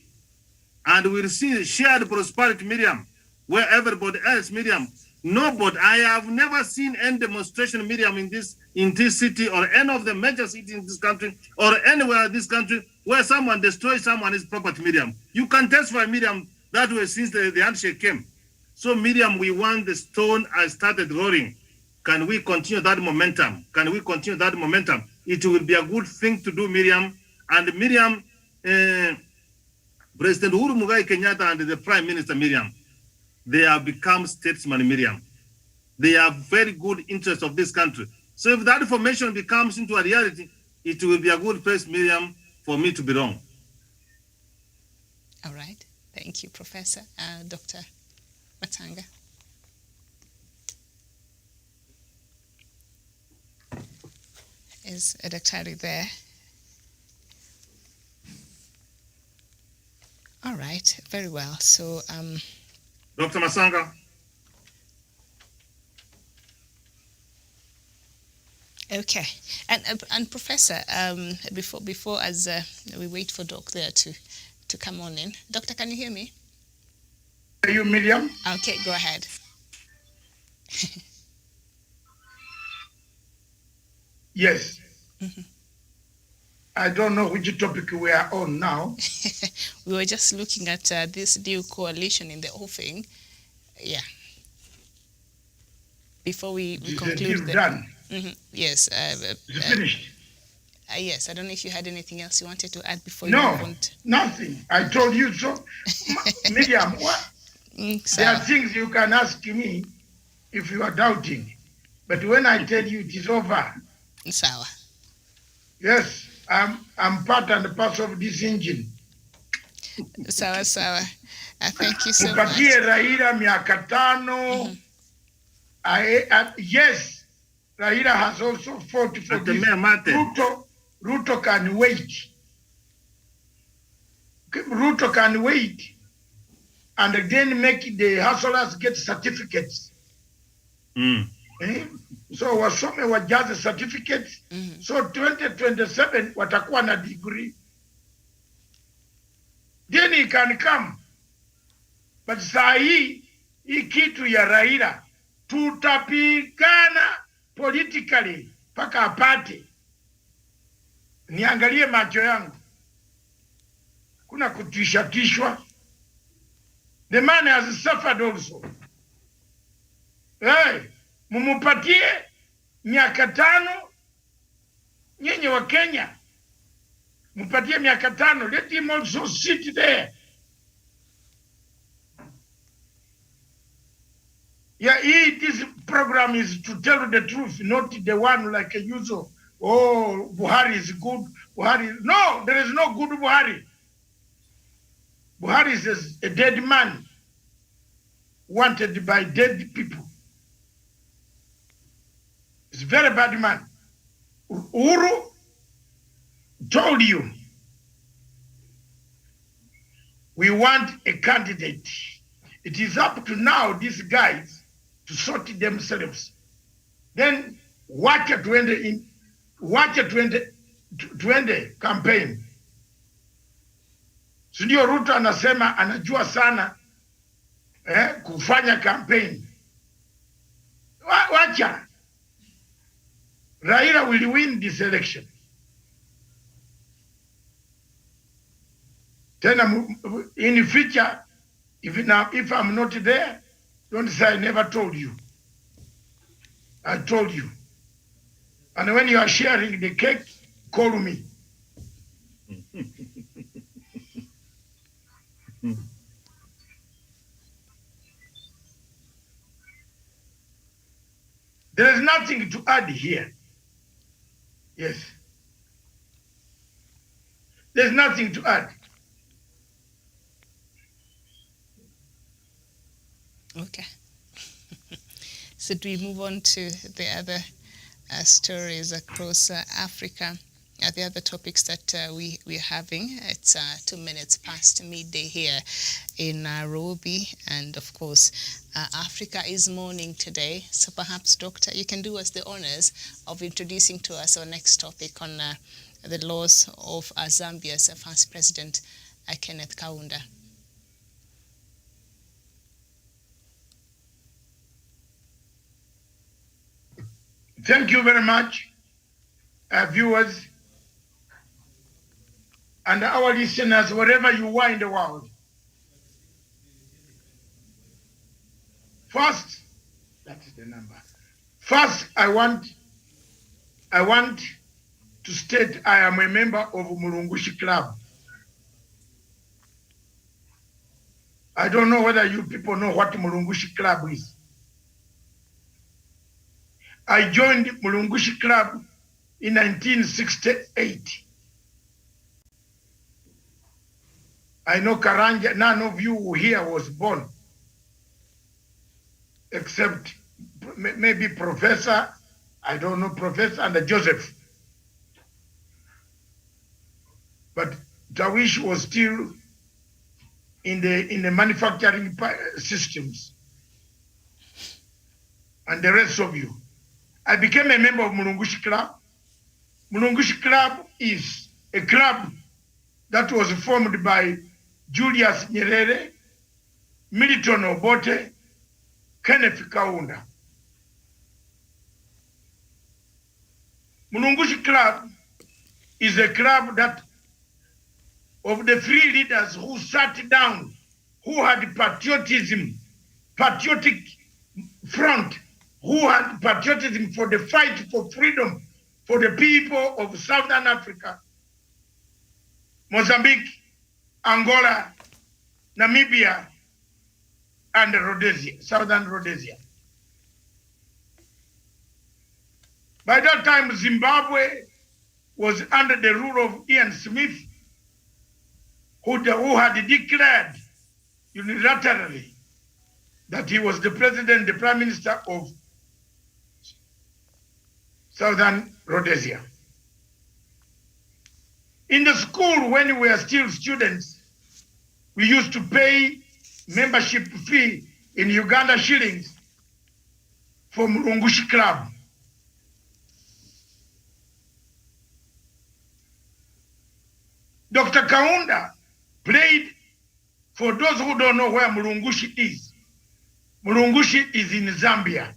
And we will see shared prosperity, Miriam, where everybody else, Miriam. Nobody, I have never seen any demonstration, Miriam, in this city or any of the major cities in this country or anywhere in this country where someone destroys someone's property, Miriam. You can testify, Miriam, that way since the handshake came. So, Miriam, we want the stone has started rolling. Can we continue that momentum? Can we continue that momentum? It will be a good thing to do, Miriam. And Miriam, President Uhuru Mugai Kenyatta and the Prime Minister, Miriam, they have become statesmen, Miriam. They have very good interest of this country. So if that information becomes into a reality, it will be a good place, Miriam, for me to be wrong. All right. Thank you, Professor. Dr. Matanga. Is Dr. there? All right. Very well. So, Dr. Masanga. Okay, and Professor, before as we wait for Doc there to come on in, Doctor, can you hear me? Are you, Miriam? Okay, go ahead. Yes. Mm-hmm. I don't know which topic we are on now. We were just looking at this new coalition in the offing. Yeah. Before we conclude. Done. Mm-hmm. Yes. It's finished. Yes. I don't know if you had anything else you wanted to add before you move on. Nothing. I told you so. Miriam, what? There are things you can ask me if you are doubting. But when I tell you it is over. Sawa. Yes. I'm part and parcel of this engine. Sawa. Thank you so much. Mupatie Raila miaka 5. Yes, Raila has also fought for this. Ruto can wait. Ruto can wait and then make the hustlers get certificates. So wasome wajaze certificates. So 2027 watakuwa na degree. Then he can come. But saa hii kitu ya Raila tutapigana politically paka apate. Niangalie macho yangu. Kuna kutishwa. The man has suffered also. Hey, mumupatie miaka 5 nyenye wa Kenya. Mupatie miaka 5. Let him also sit there. Yeah, this program is to tell the truth, not the one like a usual. Oh, Buhari is good. Buhari. No, there is no good Buhari. Buhari is a dead man wanted by dead people. It's a very bad man. Uhuru told you, we want a candidate. It is up to now these guys to sort themselves. Then wacha tuende campaign. Sindio Ruto anasema anajua sana kufanya campaign. Wacha. Raila will win this election. Tena in the future, if I'm not there, don't say I never told you. I told you. And when you are sharing the cake, call me. There is nothing to add here. Yes. There's nothing to add. Okay. So do we move on to the other stories across Africa? the other topics that we're having. It's 2 minutes past midday here in Nairobi, and of course, Africa is mourning today. So perhaps, Doctor, you can do us the honors of introducing to us our next topic on the loss of Zambia's first president, Kenneth Kaunda. Thank you very much, viewers and our listeners, wherever you are in the world. First, that is the number. First, I want to state I am a member of Mulungushi Club. I don't know whether you people know what Mulungushi Club is. I joined Mulungushi Club in 1968. I know Karanja, none of you here was born, except maybe Professor, I don't know, Professor and Joseph. But Tawish was still in the manufacturing systems. And the rest of you. I became a member of Mulungushi Club. Mulungushi Club is a club that was formed by Julius Nyerere, Milton Obote, Kenneth Kaunda. Mulungushi Club is a club that of the three leaders who sat down, who had patriotic front, who had patriotism for the fight for freedom for the people of Southern Africa, Mozambique, Angola, Namibia, and Rhodesia, Southern Rhodesia. By that time, Zimbabwe was under the rule of Ian Smith, who had declared unilaterally that he was the president, the prime minister of Southern Rhodesia. In the school, when we were still students, we used to pay membership fee in Uganda shillings for Mulungushi Club. Dr. Kaunda played, for those who don't know where Mulungushi is in Zambia.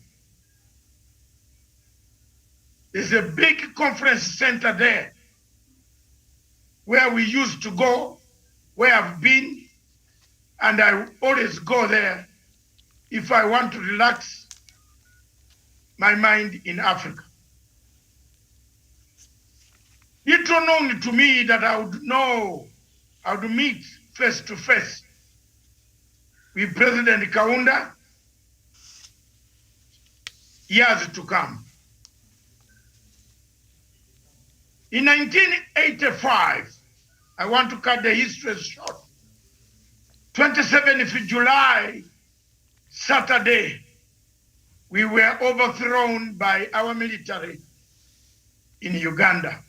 There's a big conference center there where we used to go, where I've been, and I always go there if I want to relax my mind in Africa. Little known to me that I would meet face to face with President Kaunda years to come. In 1985, I want to cut the history short. 27th of July, Saturday, we were overthrown by our military in Uganda.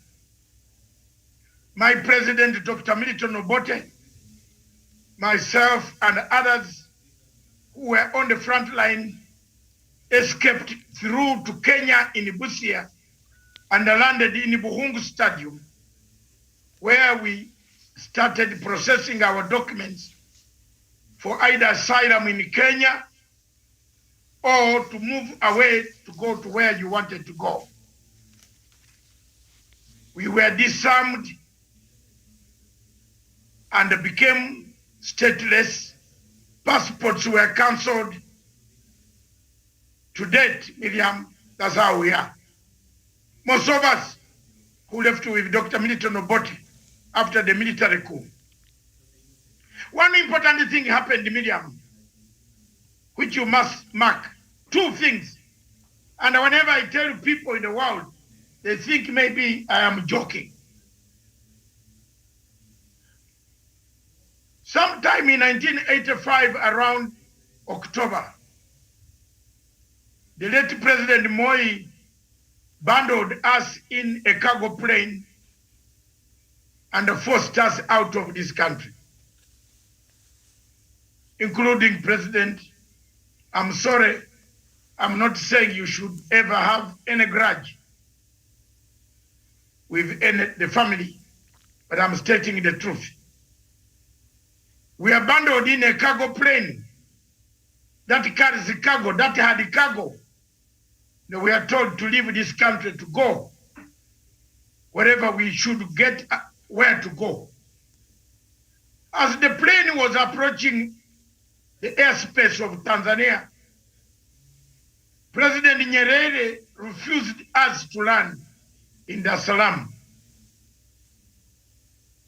My president, Dr. Milton Obote, myself, and others who were on the front line escaped through to Kenya in Busia and landed in Buhungu Stadium, where we started processing our documents for either asylum in Kenya or to move away to go to where you wanted to go. We were disarmed and became stateless. Passports were cancelled. To date, Miriam, that's how we are. Most of us who left with Dr. Milton Obote after the military coup. One important thing happened, Miriam, which you must mark. Two things. And whenever I tell people in the world, they think maybe I am joking. Sometime in 1985, around October, the late President Moi bundled us in a cargo plane and forced us out of this country, including President. I'm sorry, I'm not saying you should ever have any grudge with the family, but I'm stating the truth. We abandoned in a cargo plane that carries cargo, that had cargo. Now we are told to leave this country to go wherever we should get where to go. As the plane was approaching the airspace of Tanzania, President Nyerere refused us to land in Dar es Salaam.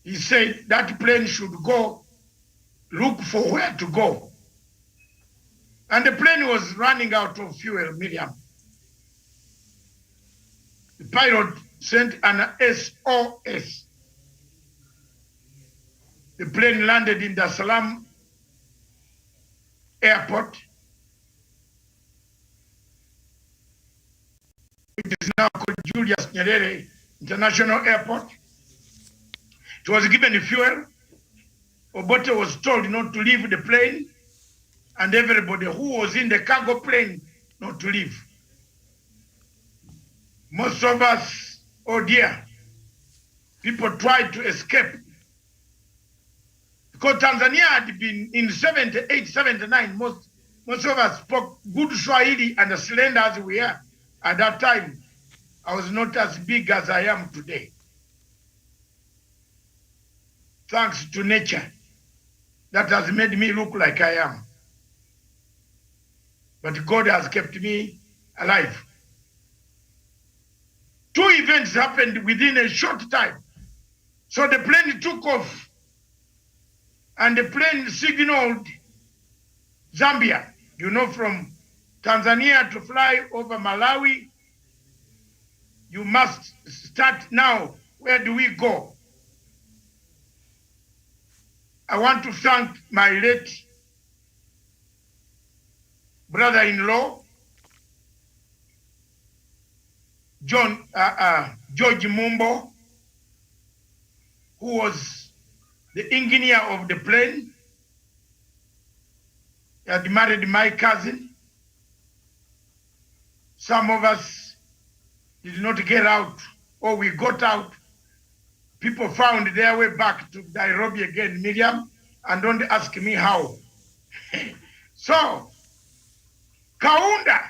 He said that plane should go look for where to go. And the plane was running out of fuel, Miriam. The pilot sent an SOS. The plane landed in Dar es Salaam airport, which is now called Julius Nyerere International Airport. It was given fuel. Obote was told not to leave the plane, and everybody who was in the cargo plane not to leave. Most of us, oh dear, people tried to escape. Because Tanzania had been in 78, 79, most of us spoke good Swahili and slender as we are. At that time, I was not as big as I am today. Thanks to nature that has made me look like I am. But God has kept me alive. Two events happened within a short time. So the plane took off and the plane signaled Zambia. You know, from Tanzania to fly over Malawi, you must start now. Where do we go? I want to thank my late brother-in-law, George Mumbo, who was the engineer of the plane. He had married my cousin. Some of us did not get out, or we got out. People found their way back to Nairobi again, Miriam, and don't ask me how. So, Kaunda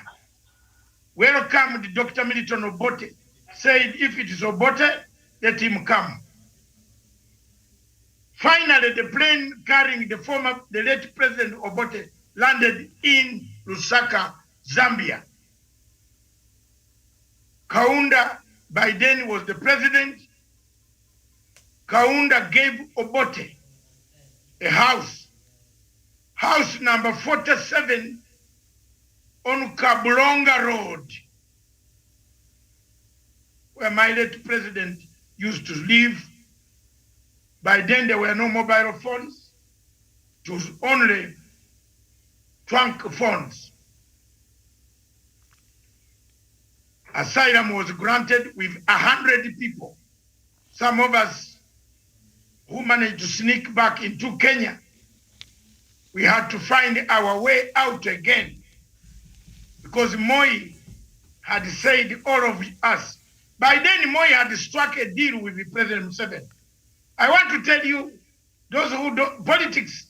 welcomed Dr. Milton Obote, said if it is Obote, let him come. Finally, the plane carrying the late President Obote landed in Lusaka, Zambia. Kaunda, by then, was the president. Kaunda gave Obote a house number 47 on Kabulonga Road, where my late president used to live. By then, there were no mobile phones. It was only trunk phones. Asylum was granted with 100 people. Some of us who managed to sneak back into Kenya, we had to find our way out again because Moi had said all of us. By then, Moi had struck a deal with the President Museveni. I want to tell you, those who do politics,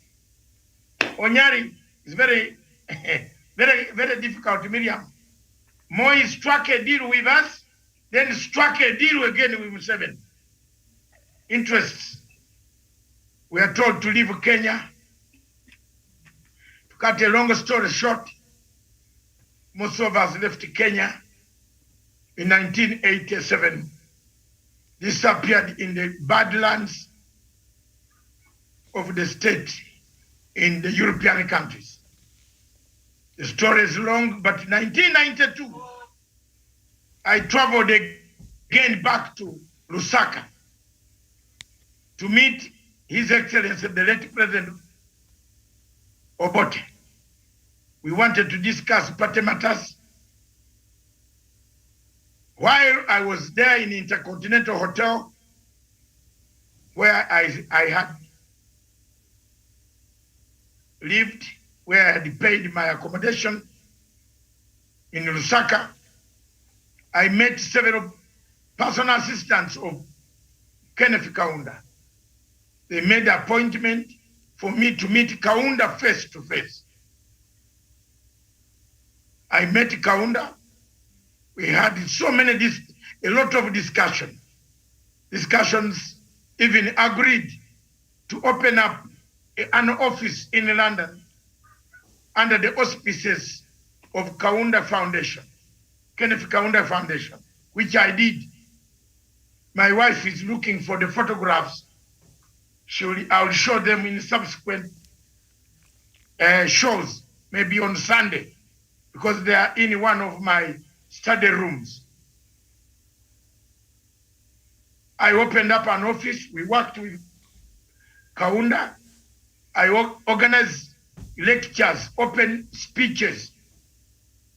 Onyari is very, very difficult, Miriam. Moi struck a deal with us, then struck a deal again with Museveni. Interests. We are told to leave Kenya. To cut a long story short, most of us left Kenya in 1987. Disappeared in the badlands of the state in the European countries. The story is long, but 1992, I traveled again back to Lusaka to meet His Excellency, the late President Obote. We wanted to discuss party matters. While I was there in Intercontinental Hotel, where I had lived, where I had paid my accommodation in Lusaka. I met several personal assistants of Kenneth Kaunda. They made an appointment for me to meet Kaunda face to face. I met Kaunda. We had a lot of discussions, even agreed to open up an office in London under the auspices of Kaunda Foundation, Kenneth Kaunda Foundation, which I did. My wife is looking for the photographs. I'll show them in subsequent shows, maybe on Sunday, because they are in one of my study rooms. I opened up an office. We worked with Kaunda. I organized lectures, open speeches,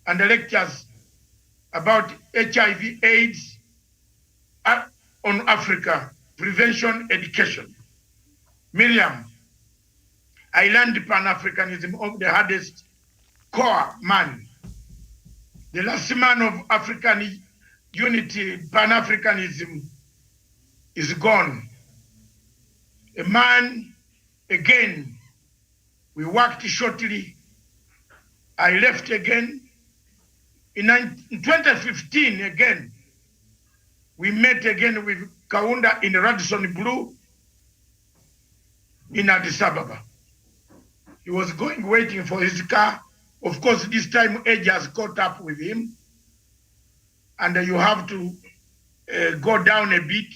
and the lectures about HIV, AIDS on Africa, prevention, education. Miriam, I learned Pan-Africanism of the hardest core man. The last man of African unity, Pan-Africanism, is gone. A man, again, we worked shortly. I left again. In 2015, again, we met again with Kaunda in Radisson Blue in Addis Ababa. He was waiting for his car. Of course, this time age has caught up with him. And you have to go down a bit,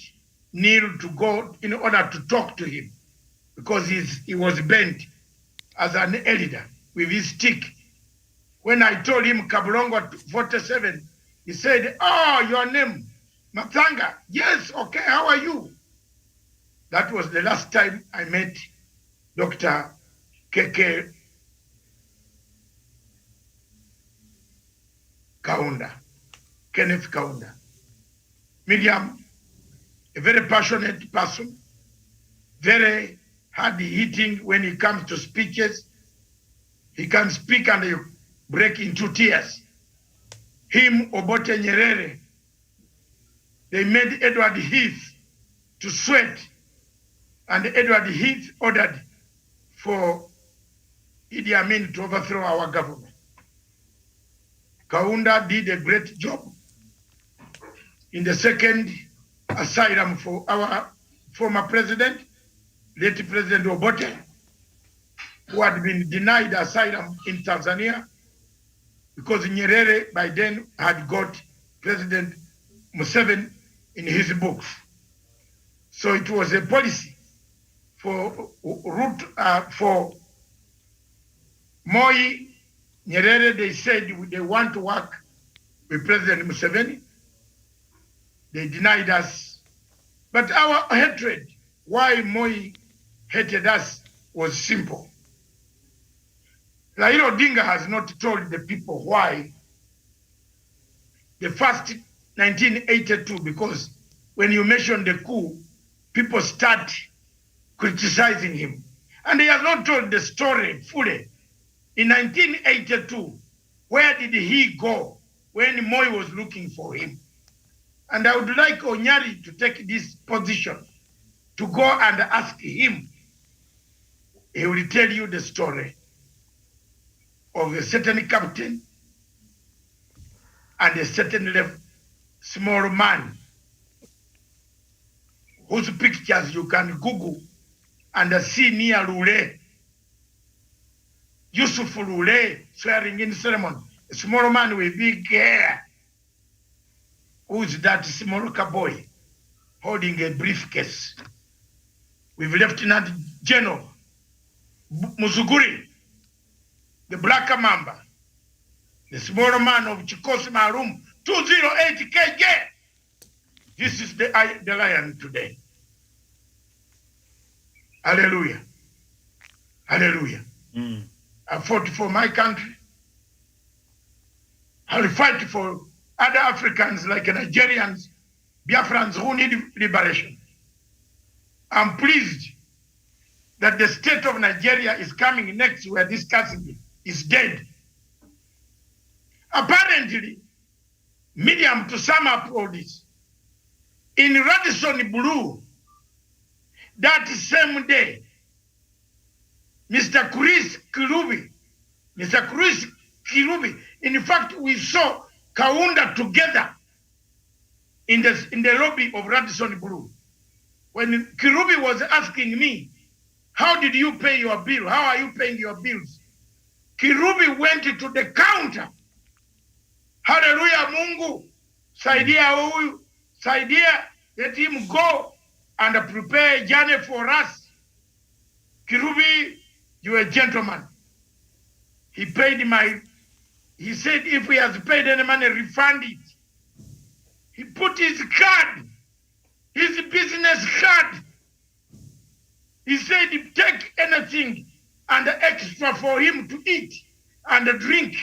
kneel to go in order to talk to him, because he was bent as an elder with his stick. When I told him Kabulongo 47, he said, "Oh, your name, Matanga. Yes, okay, how are you?" That was the last time I met Dr. Keke Kaunda, Kenneth Kaunda. Miriam, a very passionate person, very hard-hitting when it comes to speeches. He can speak and you break into tears. Him, Obote Nyerere, they made Edward Heath to sweat, and Edward Heath ordered for Idi Amin to overthrow our government. Kaunda did a great job in the second asylum for our former president, late President Obote, who had been denied asylum in Tanzania because Nyerere by then had got President Museveni in his books. So it was a policy for Moi, Nyerere. They said they want to work with President Museveni. They denied us. But our hatred, why Moi hated us, was simple. Raila Odinga has not told the people why the first 1982, because when you mention the coup, people start criticizing him. And he has not told the story fully. In 1982, where did he go when Moi was looking for him? And I would like Onyari to take this position to go and ask him. He will tell you the story of a certain captain and a certain small man whose pictures you can Google and see near Lule. Yusuf Lule swearing in ceremony. A small man with big hair. Who's that small boy holding a briefcase with Lieutenant General Muzuguri, the Black Mamba, the small man of Chikosi Marum, 208 KJ. This is the lion today. Hallelujah. Hallelujah. I fought for my country. I'll fight for other Africans like Nigerians, Biafrans who need liberation. I'm pleased that the state of Nigeria is coming next. We're discussing it. Is dead. Apparently, Miriam, to sum up all this, in Radisson Blue, that same day, Mr. Chris Kirubi, in fact, we saw Kaunda together in the lobby of Radisson Blue. When Kirubi was asking me, how did you pay your bill? How are you paying your bills? Kirubi went to the counter. Hallelujah, Mungu. Saidia huyu. Saidia, let him go and prepare a journey for us. Kirubi, you're a gentleman. He paid he said if he has paid any money, refund it. He put his card, his business card. He said take anything and extra for him to eat and drink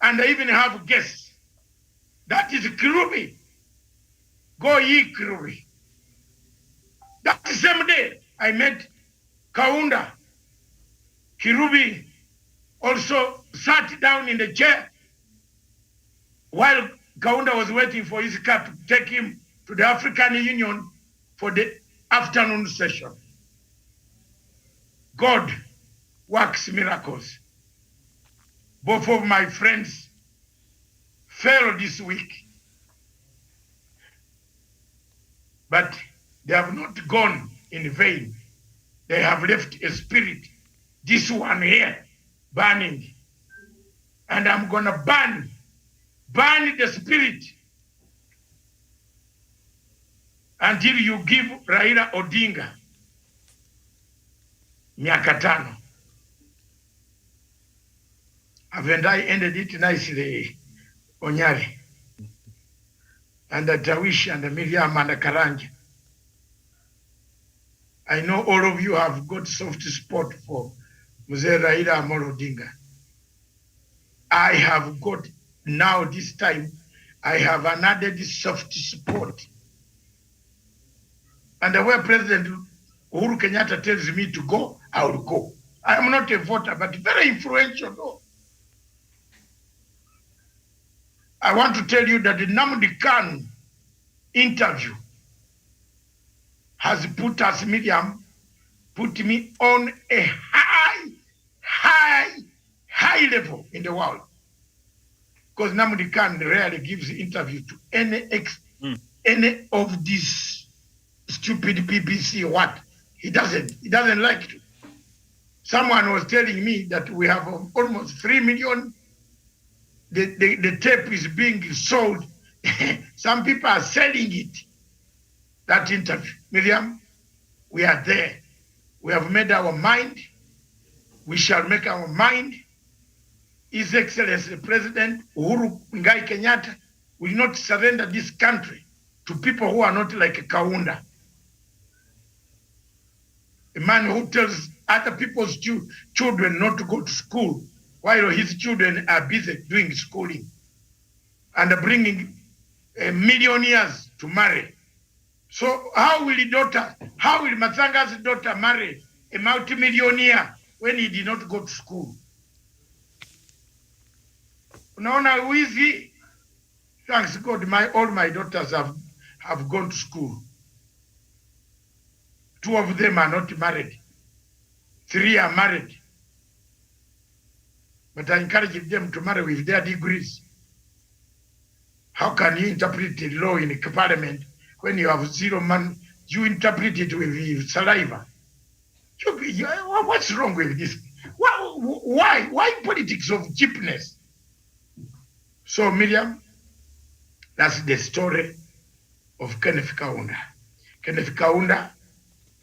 and even have guests. That is Kirubi. Go ye Kirubi. That same day I met Kaunda. Kirubi also sat down in the chair while Kaunda was waiting for his car to take him to the African Union for the afternoon session. God works miracles. Both of my friends fell this week, but they have not gone in vain. They have left a spirit, this one here, burning. And I'm going to burn the spirit until you give Raila Odinga miaka 5. Haven't I ended it nicely, Onyari? And Tawish and Miriam and Karanja. I know all of you have got soft spot for Mzee Raila Amolo Odinga. I have got, now this time, I have another soft spot. And where President Uhuru Kenyatta tells me to go, I will go. I am not a voter, but very influential though. I want to tell you that the Nnamdi Kanu interview has put us, Miriam, put me on a high level in the world. Because Nnamdi Kanu rarely gives interview to any of these stupid BBC what. He doesn't like to. Someone was telling me that we have almost 3 million. The tape is being sold. Some people are selling it. That interview. Miriam, we are there. We have made our mind. We shall make our mind. His Excellency President Uhuru Ngai Kenyatta will not surrender this country to people who are not like Kaunda. A man who tells other people's children not to go to school while his children are busy doing schooling and bringing millionaires to marry. So how will Matsanga's daughter marry a multimillionaire when he did not go to school? Unaona wizi? Thanks God, all my daughters have gone to school. 2 of them are not married. 3 are married. But I encourage them to marry with their degrees. How can you interpret the law in parliament when you have 0 money? You interpret it with saliva. What's wrong with this? Why politics of cheapness? So Miriam, that's the story of Kenneth Kaunda. Kenneth Kaunda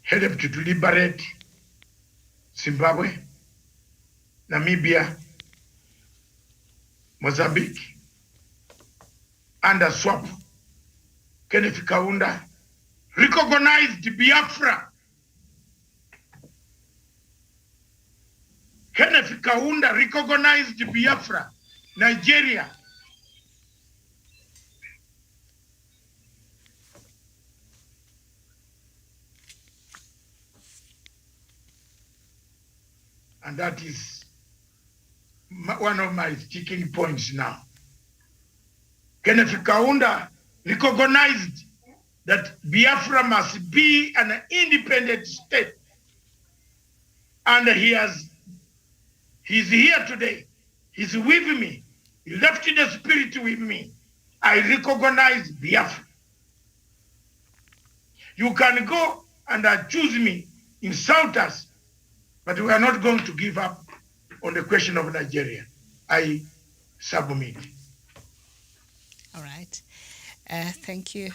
helped to liberate Zimbabwe, Namibia, Mozambique, under swap. Kenneth Kaunda recognized Biafra. Kenneth Kaunda recognized Biafra, Nigeria. And that is one of my sticking points now. Kenneth Kaunda recognized that Biafra must be an independent state. And he's here today. He's with me. He left the spirit with me. I recognize Biafra. You can go and accuse me, insult us, but we are not going to give up on the question of Nigeria. I submit. All right. Thank you,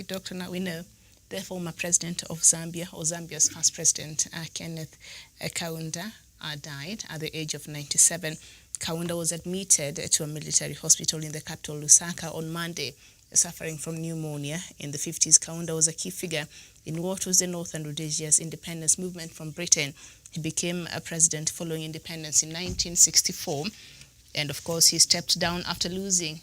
Dr. Now we know the former president of Zambia, or Zambia's first president, Kenneth Kaunda, died at the age of 97. Kaunda was admitted to a military hospital in the capital, Lusaka, on Monday, suffering from pneumonia. In the 50s, Kaunda was a key figure in what was the Northern Rhodesia's independence movement from Britain. He became a president following independence in 1964. And of course, he stepped down after losing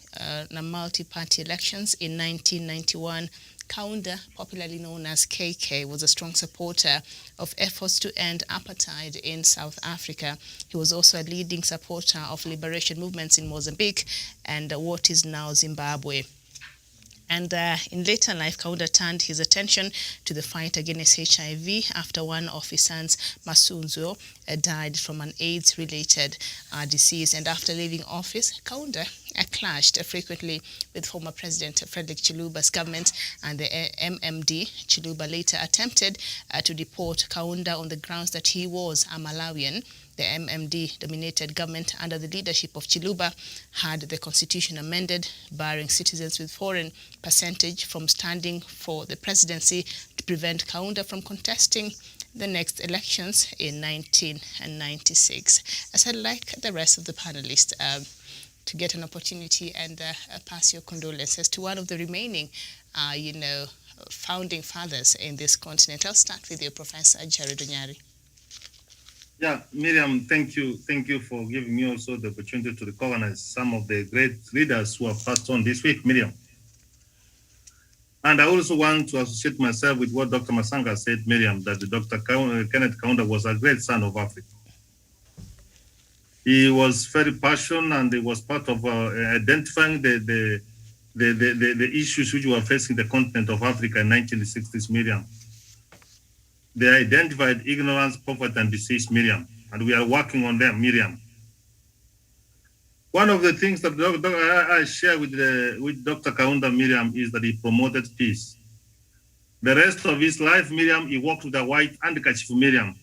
the multi-party elections in 1991. Kaunda, popularly known as KK, was a strong supporter of efforts to end apartheid in South Africa. He was also a leading supporter of liberation movements in Mozambique and what is now Zimbabwe. And in later life, Kaunda turned his attention to the fight against HIV after one of his sons, Masunzo, died from an AIDS-related disease. And after leaving office, Kaunda clashed frequently with former President Frederick Chiluba's government and the MMD. Chiluba later attempted to deport Kaunda on the grounds that he was a Malawian. The MMD-dominated government under the leadership of Chiluba had the constitution amended, barring citizens with foreign percentage from standing for the presidency to prevent Kaunda from contesting the next elections in 1996. As I'd like the rest of the panelists to get an opportunity and pass your condolences to one of the remaining, founding fathers in this continent. I'll start with you, Professor Jared Onyari. Yeah, Miriam, thank you. Thank you for giving me also the opportunity to recognize some of the great leaders who have passed on this week, Miriam. And I also want to associate myself with what Dr. Masanga said, Miriam, that Dr. Kenneth Kaunda was a great son of Africa. He was very passionate and he was part of identifying the issues which were facing the continent of Africa in 1960s, Miriam. They identified ignorance, poverty, and disease, Miriam, and we are working on them, Miriam. One of the things that I share with Dr. Kaunda, Miriam, is that he promoted peace. The rest of his life, Miriam, he walked with a white handkerchief, Miriam.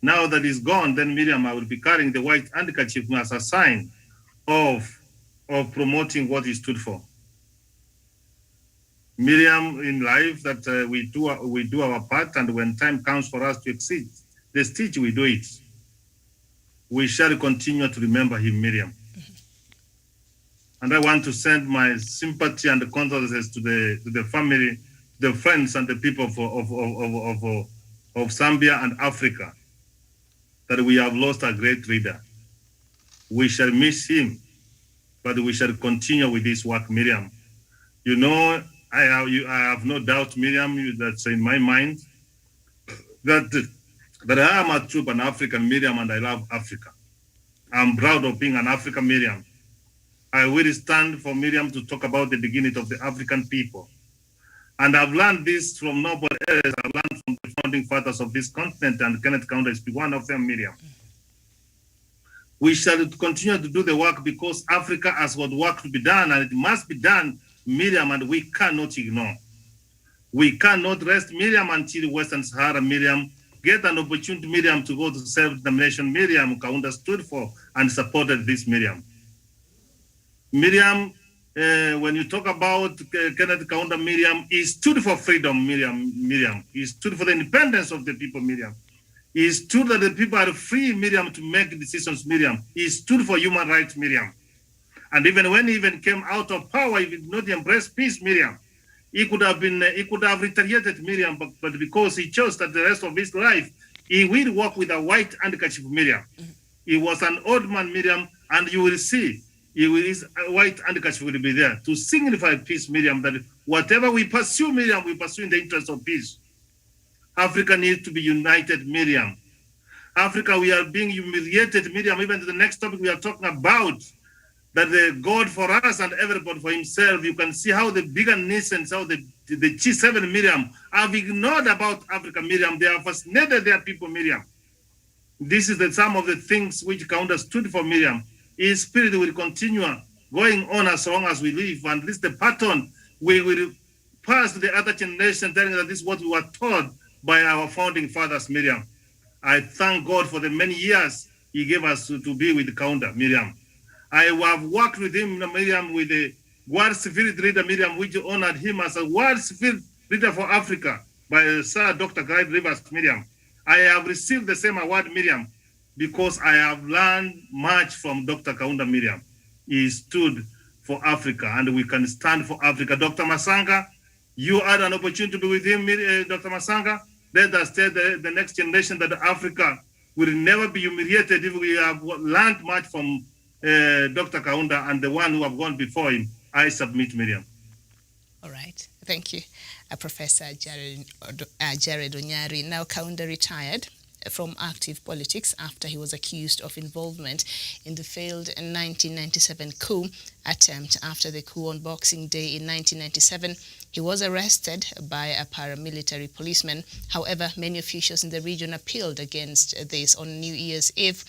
Now that he's gone, then, Miriam, I will be carrying the white handkerchief as a sign of promoting what he stood for. Miriam, in life, that we do our part, and when time comes for us to exceed the stage, we do it. We shall continue to remember him, Miriam. And I want to send my sympathy and condolences to the family, the friends, and the people of Zambia and Africa, that we have lost a great leader. We shall miss him, but we shall continue with this work, Miriam. You know, I have no doubt, Miriam, that's in my mind, that I am a true Pan-African, Miriam, and I love Africa. I'm proud of being an African, Miriam. I will stand for Miriam to talk about the beginning of the African people. And I've learned this from nobody else. I've learned from the founding fathers of this continent, and Kenneth Kaunda is one of them, Miriam. We shall continue to do the work because Africa has got work to be done, and it must be done, Miriam, and we cannot ignore. We cannot rest, Miriam, until Western Sahara, Miriam, get an opportunity, Miriam, to go to self-determination. Miriam Kaunda stood for and supported this, Miriam. Miriam, when you talk about Kenneth Kaunda, Miriam, he stood for freedom, Miriam. He stood for the independence of the people, Miriam. He stood that the people are free, Miriam, to make decisions, Miriam. He stood for human rights, Miriam. And even when he came out of power, he did not embrace peace, Miriam. He could have retaliated, Miriam, but because he chose that the rest of his life, he will walk with a white handkerchief, Miriam. He was an old man, Miriam, and you will see, his white handkerchief will be there to signify peace, Miriam, that whatever we pursue, Miriam, we pursue in the interest of peace. Africa needs to be united, Miriam. Africa, we are being humiliated. Miriam, even to the next topic we are talking about, that the God for us and everybody for himself. You can see how the bigger nations, how the G7, Miriam, have ignored about Africa, Miriam. They have fascinated their people, Miriam. This is some of the things which Kaunda stood for, Miriam. His spirit will continue going on as long as we live. And this is the pattern we will pass to the other generation, telling that this is what we were taught by our founding fathers, Miriam. I thank God for the many years he gave us to be with Kaunda, Miriam. I have worked with him, Miriam, with the World Spirit Leader, Miriam, which honored him as a World Spirit Leader for Africa by Sir Dr. Clyde Rivers, Miriam. I have received the same award, Miriam, because I have learned much from Dr. Kaunda, Miriam. He stood for Africa, and we can stand for Africa. Dr. Masanga, you had an opportunity to be with him, Dr. Masanga. Let us tell the next generation that Africa will never be humiliated if we have learned much from Dr. Kaunda and the one who have gone before him. I submit, Miriam. All right. Thank you, Professor Jared Onyari. Now, Kaunda retired from active politics after he was accused of involvement in the failed 1997 coup attempt. After the coup on Boxing Day in 1997, he was arrested by a paramilitary policeman. However, many officials in the region appealed against this. On New Year's Eve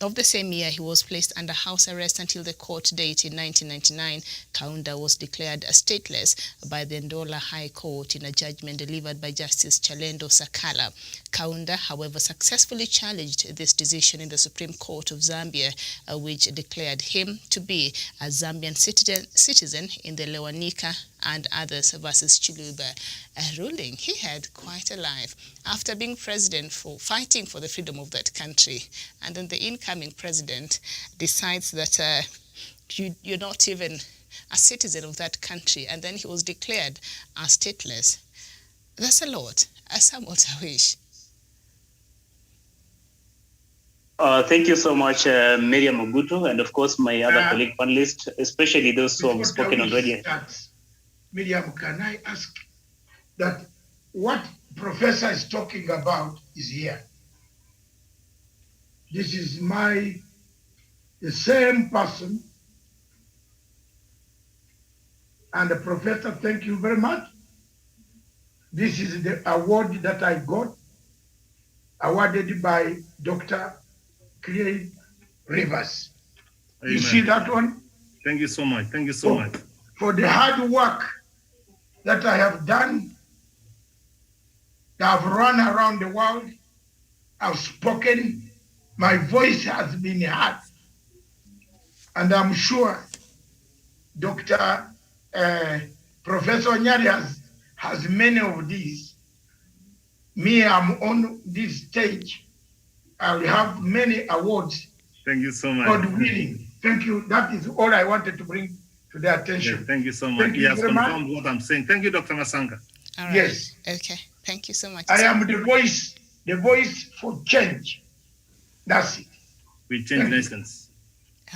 of the same year, he was placed under house arrest until the court date in 1999. Kaunda was declared stateless by the Ndola High Court in a judgment delivered by Justice Chalendo Sakala. Kaunda, however, successfully challenged this decision in the Supreme Court of Zambia, which declared him to be a Zambian citizen in the Lewanika and others versus Chiluba ruling. He had quite a life after being president for fighting for the freedom of that country, and then the incoming president decides that you're not even a citizen of that country, and then he was declared as stateless. That's a lot. Samuel Tawish. Thank you so much, Miriam Ogutu, and of course my other colleague panelists, especially those who have spoken already. Miriam, can I ask that what Professor is talking about is here? This is the same person. And the Professor, thank you very much. This is the award that I got, awarded by Dr. Clyde Rivers. Amen. You see that one? Thank you so much. Thank you so much. For the hard work that I have done, that I've run around the world, I've spoken, my voice has been heard. And I'm sure Dr. Professor Onyari has many of these. Me, I'm on this stage. I will have many awards. Thank you so much. God willing. Thank you. That is all I wanted to bring to their attention. Yeah, thank you so much. He has confirmed what I'm saying. Thank you, Dr. Masanga. All right. Yes. Okay. Thank you so much. I am the voice for change. That's it. We change nations.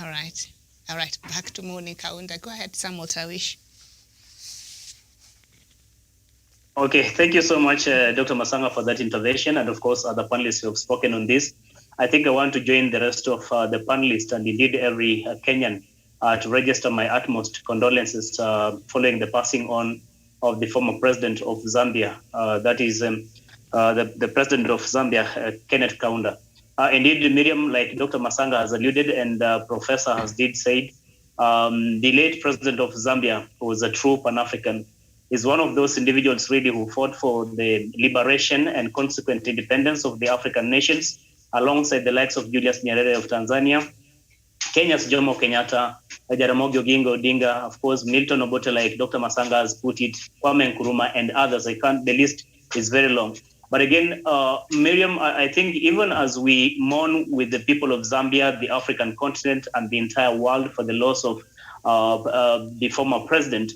All right. All right. Back to morning, Kaunda. Go ahead, Samuel Tawish. Okay, thank you so much, Dr. Masanga, for that intervention, and of course, other panelists who have spoken on this. I think I want to join the rest of the panelists and indeed every Kenyan to register my utmost condolences following the passing on of the former president of Zambia, that is the president of Zambia, Kenneth Kaunda. Indeed, Miriam, like Dr. Masanga has alluded and Professor has did said, the late president of Zambia was a true Pan-African, is one of those individuals really who fought for the liberation and consequent independence of the African nations, alongside the likes of Julius Nyerere of Tanzania, Kenya's Jomo Kenyatta, Jaramogi Oginga Odinga, of course, Milton Obote, like Dr. Masanga has put it, Kwame Nkrumah, and others. The list is very long. But again, Miriam, I think even as we mourn with the people of Zambia, the African continent, and the entire world for the loss of the former president,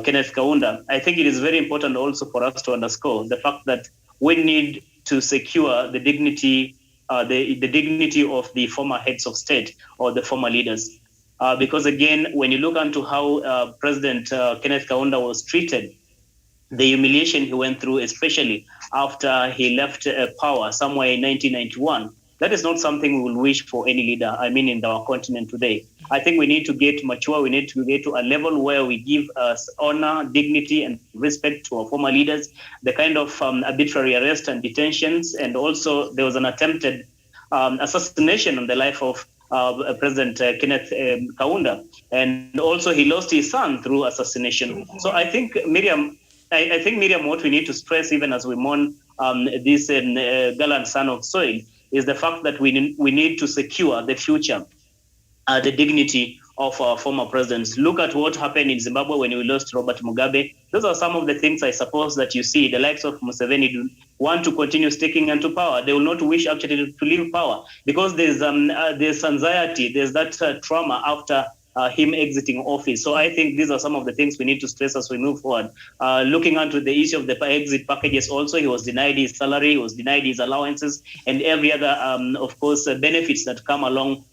Kenneth Kaunda, I think it is very important also for us to underscore the fact that we need to secure the dignity the dignity of the former heads of state or the former leaders. Because again, when you look into how President Kenneth Kaunda was treated, the humiliation he went through, especially after he left power somewhere in 1991, That is not something we will wish for any leader, in our continent today. I think we need to get mature. We need to get to a level where we give us honor, dignity, and respect to our former leaders. The kind of arbitrary arrest and detentions, and also there was an attempted assassination on the life of President Kenneth Kaunda, and also he lost his son through assassination. So I think, Miriam, what we need to stress, even as we mourn this gallant son of soil, is the fact that we need to secure the future, the dignity of our former presidents. Look at what happened in Zimbabwe when we lost Robert Mugabe. Those are some of the things I suppose that you see. The likes of Museveni do want to continue sticking into power. They will not wish actually to leave power because there's anxiety, there's that trauma after him exiting office. So I think these are some of the things we need to stress as we move forward. Looking onto the issue of the exit packages also, he was denied his salary, he was denied his allowances, and every other, of course, benefits that come along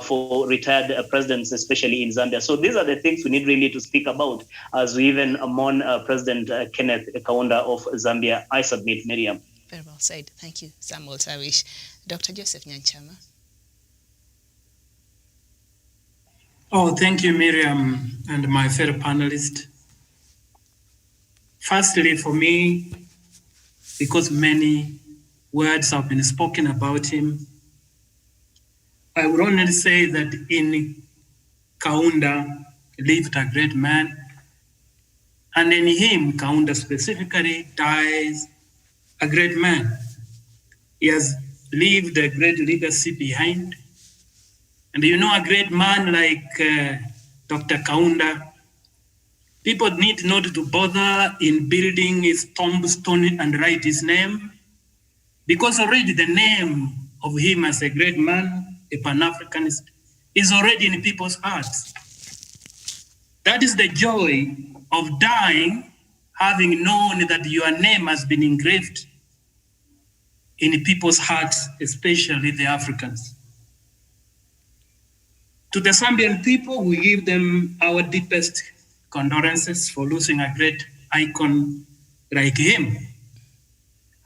for retired presidents, especially in Zambia. So these are the things we need really to speak about as we even mourn President Kenneth Kaunda of Zambia. I submit, Miriam. Very well said. Thank you, Samuel Tawish. Dr. Joseph Nyanchama. Oh, thank you, Miriam, and my fellow panelists. Firstly, for me, because many words have been spoken about him, I would only say that in Kaunda lived a great man, and in him, Kaunda specifically, dies a great man. He has leaved a great legacy behind. And a great man like Dr. Kaunda, people need not to bother in building his tombstone and write his name, because already the name of him as a great man, a Pan-Africanist, is already in people's hearts. That is the joy of dying, having known that your name has been engraved in people's hearts, especially the Africans. To the Zambian people, we give them our deepest condolences for losing a great icon like him.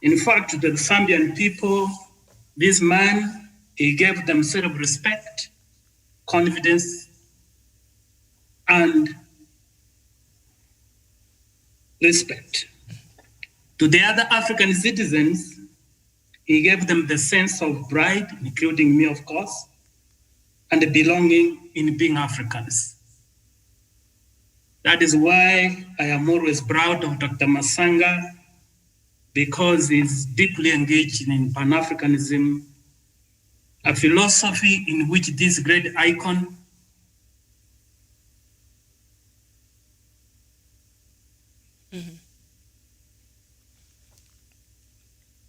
In fact, to the Zambian people, this man, he gave them self-respect, confidence, and respect. To the other African citizens, he gave them the sense of pride, including me, of course, and the belonging in being Africans. That is why I am always proud of Dr. Masanga, because he's deeply engaged in Pan-Africanism, a philosophy in which this great icon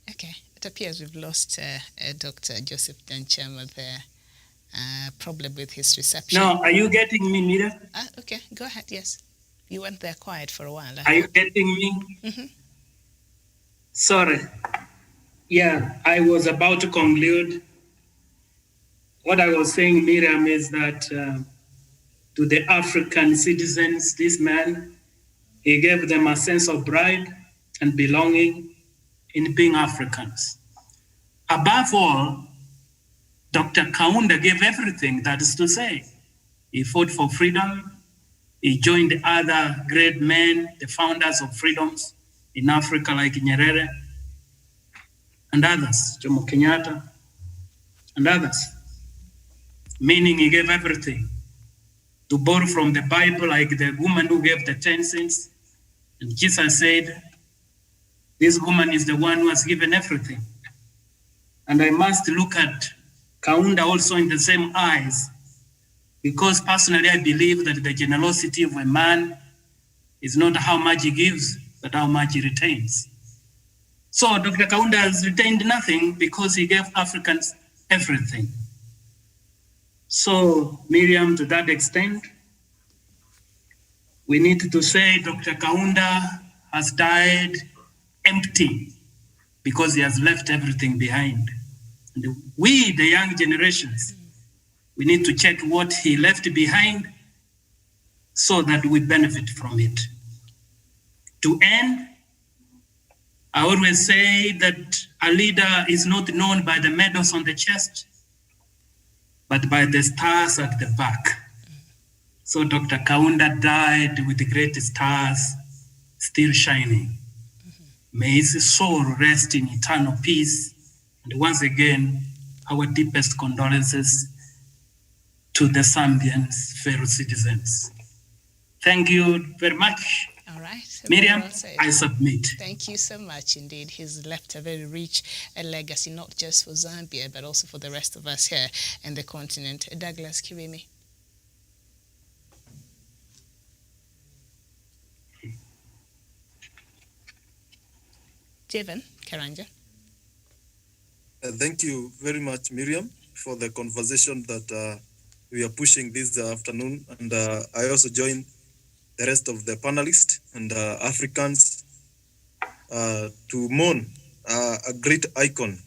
Okay, it appears we've lost Dr. Joseph Nyanchama there. Problem with his reception. No, are you getting me, Mira? Okay, go ahead, yes. You went there quiet for a while. Are you getting me? Mm-hmm. Sorry. Yeah, I was about to conclude. What I was saying, Miriam, is that to the African citizens, this man, he gave them a sense of pride and belonging in being Africans. Above all, Dr. Kaunda gave everything, that is to say, he fought for freedom. He joined the other great men, the founders of freedoms in Africa, like Nyerere and others, Jomo Kenyatta and others. Meaning he gave everything. To borrow from the Bible, like the woman who gave the 10 cents, and Jesus said, this woman is the one who has given everything. And I must look at Kaunda also in the same eyes, because personally I believe that the generosity of a man is not how much he gives, but how much he retains. So Dr. Kaunda has retained nothing because he gave Africans everything. So Miriam, to that extent, we need to say Dr. Kaunda has died empty because he has left everything behind. And we, the young generations, we need to check what he left behind so that we benefit from it. To end, I I always say that a leader is not known by the medals on the chest, but by the stars at the back. So Dr. Kaunda died with the great stars still shining. May his soul rest in eternal peace. And once again, our deepest condolences to the Zambians, fellow citizens. Thank you very much. All right. Miriam, Well said. I submit. Thank you so much indeed. He's left a very rich legacy, not just for Zambia, but also for the rest of us here in the continent. Douglas Kirimi. Jevan Karanja. Thank you very much, Miriam, for the conversation that we are pushing this afternoon. And I also join the rest of the panelists and Africans to mourn a great icon,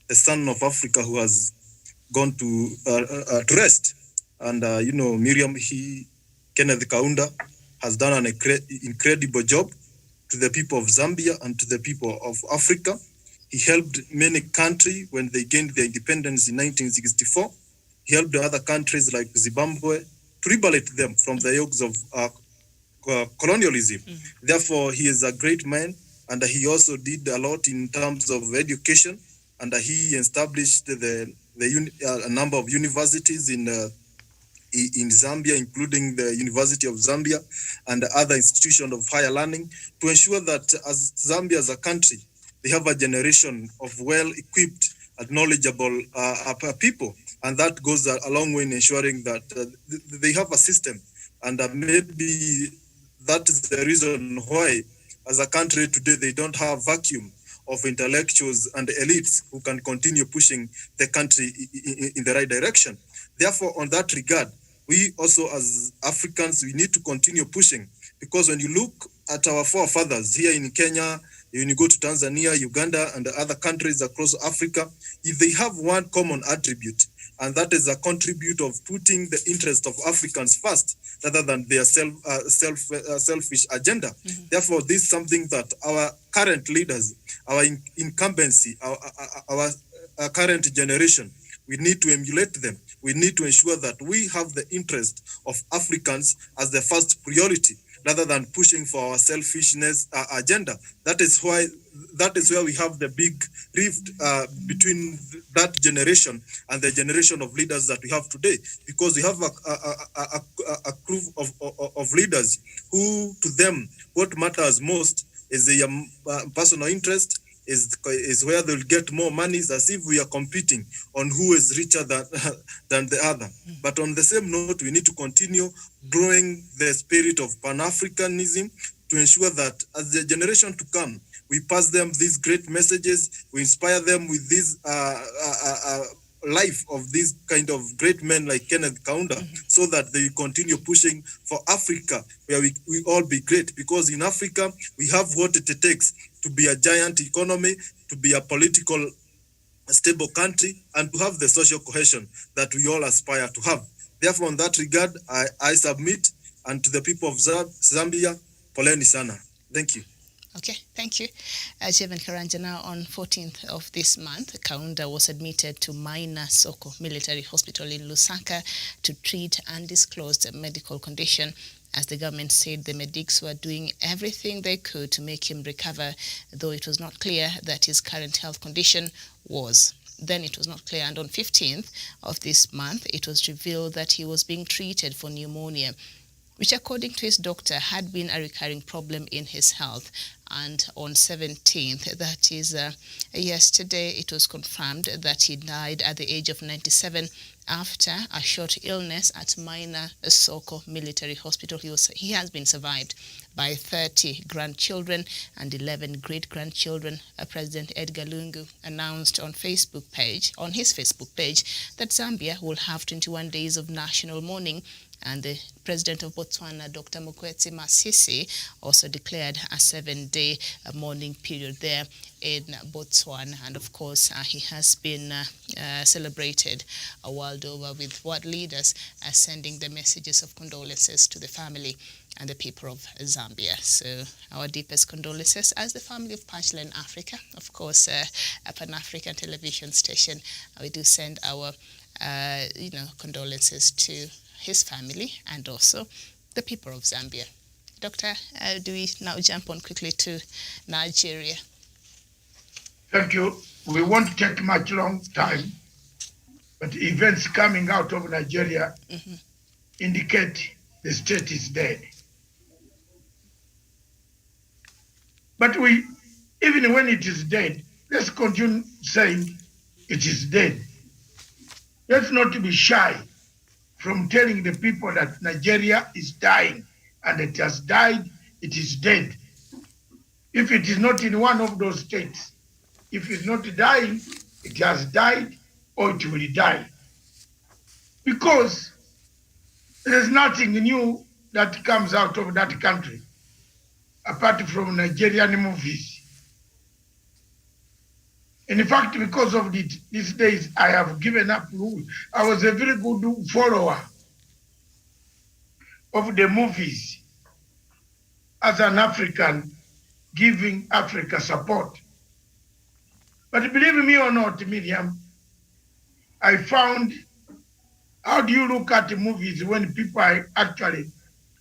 the son of Africa who has gone to rest. And, Miriam, Kenneth Kaunda, has done an incredible job to the people of Zambia and to the people of Africa. He helped many countries when they gained their independence in 1964. He helped other countries like Zimbabwe to liberate them from the yokes of colonialism. Therefore, he is a great man, and he also did a lot in terms of education, and he established a number of universities in Zambia, including the University of Zambia and other institutions of higher learning, to ensure that as Zambia as a country, they have a generation of well-equipped and knowledgeable people. And that goes a long way in ensuring that they have a system. And maybe that is the reason why, as a country today, they don't have vacuum of intellectuals and elites who can continue pushing the country in the right direction. Therefore, on that regard, we also as Africans, we need to continue pushing, because when you look at our forefathers here in Kenya, when you go to Tanzania, Uganda, and other countries across Africa, if they have one common attribute, and that is a contribute of putting the interest of Africans first rather than their selfish agenda. Therefore, this is something that our current leaders, our incumbency, our current generation, we need to emulate them. We need to ensure that we have the interest of Africans as the first priority, rather than pushing for our selfishness agenda. That is where we have the big rift between that generation and the generation of leaders that we have today, because we have a crew of leaders who, to them, what matters most is their personal interest, is where they'll get more money, as if we are competing on who is richer than the other. But on the same note, we need to continue growing the spirit of Pan-Africanism to ensure that as the generation to come, we pass them these great messages, we inspire them with this life of these kind of great men like Kenneth Kaunda, so that they continue pushing for Africa, where we all be great. Because in Africa, we have what it takes to be a giant economy, to be a political stable country, and to have the social cohesion that we all aspire to have. Therefore, in that regard, I submit, and to the people of Zambia, poleni sana. Thank you. Okay, thank you. Jevan Karanja, now on 14th of this month, Kaunda was admitted to Maina Soko Military Hospital in Lusaka to treat undisclosed medical condition, as the government said the medics were doing everything they could to make him recover, though it was not clear that his current health condition was. Then it was not clear, and on 15th of this month, it was revealed that he was being treated for pneumonia, which according to his doctor had been a recurring problem in his health. And on 17th, that is yesterday, it was confirmed that he died at the age of 97 after a short illness at Maina Soko Military Hospital. He has been survived by 30 grandchildren and 11 great-grandchildren. President Edgar Lungu announced on his Facebook page that Zambia will have 21 days of national mourning, and the president of Botswana, Dr. Mokwetsi Masisi, also declared a 7-day mourning period there in Botswana. And of course, he has been celebrated world over, with world leaders sending the messages of condolences to the family and the people of Zambia. So our deepest condolences as the family of Punchline Africa, of course, a Pan-African television station. We do send our, condolences to his family and also the people of Zambia. Doctor, do we now jump on quickly to Nigeria? Thank you. We won't take much long time, but events coming out of Nigeria indicate the state is dead. But even when it is dead, let's continue saying it is dead. Let's not be shy from telling the people that Nigeria is dying, and it has died, it is dead. If it is not in one of those states, if it's not dying, it has died or it will die. Because there's nothing new that comes out of that country, apart from Nigerian movies. In fact, because of these days, I have given up. I was a very good follower of the movies as an African, giving Africa support. But believe me or not, Miriam, I found, how do you look at the movies when people are actually,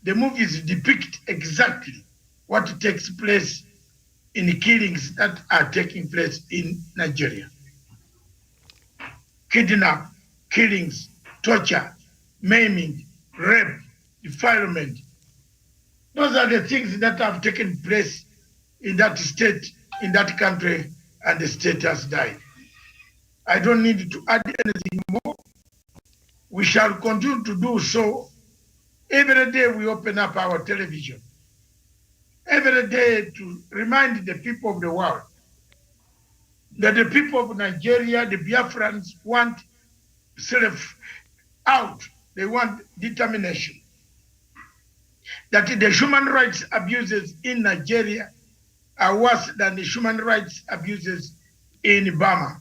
the movies depict exactly what takes place in the killings that are taking place in Nigeria. Kidnap, killings, torture, maiming, rape, defilement. Those are the things that have taken place in that state, in that country, and the state has died. I don't need to add anything more. We shall continue to do so. Every day we open up our television. Every day to remind the people of the world that the people of Nigeria, the Biafrans, want self-out. They want determination. That the human rights abuses in Nigeria are worse than the human rights abuses in Burma.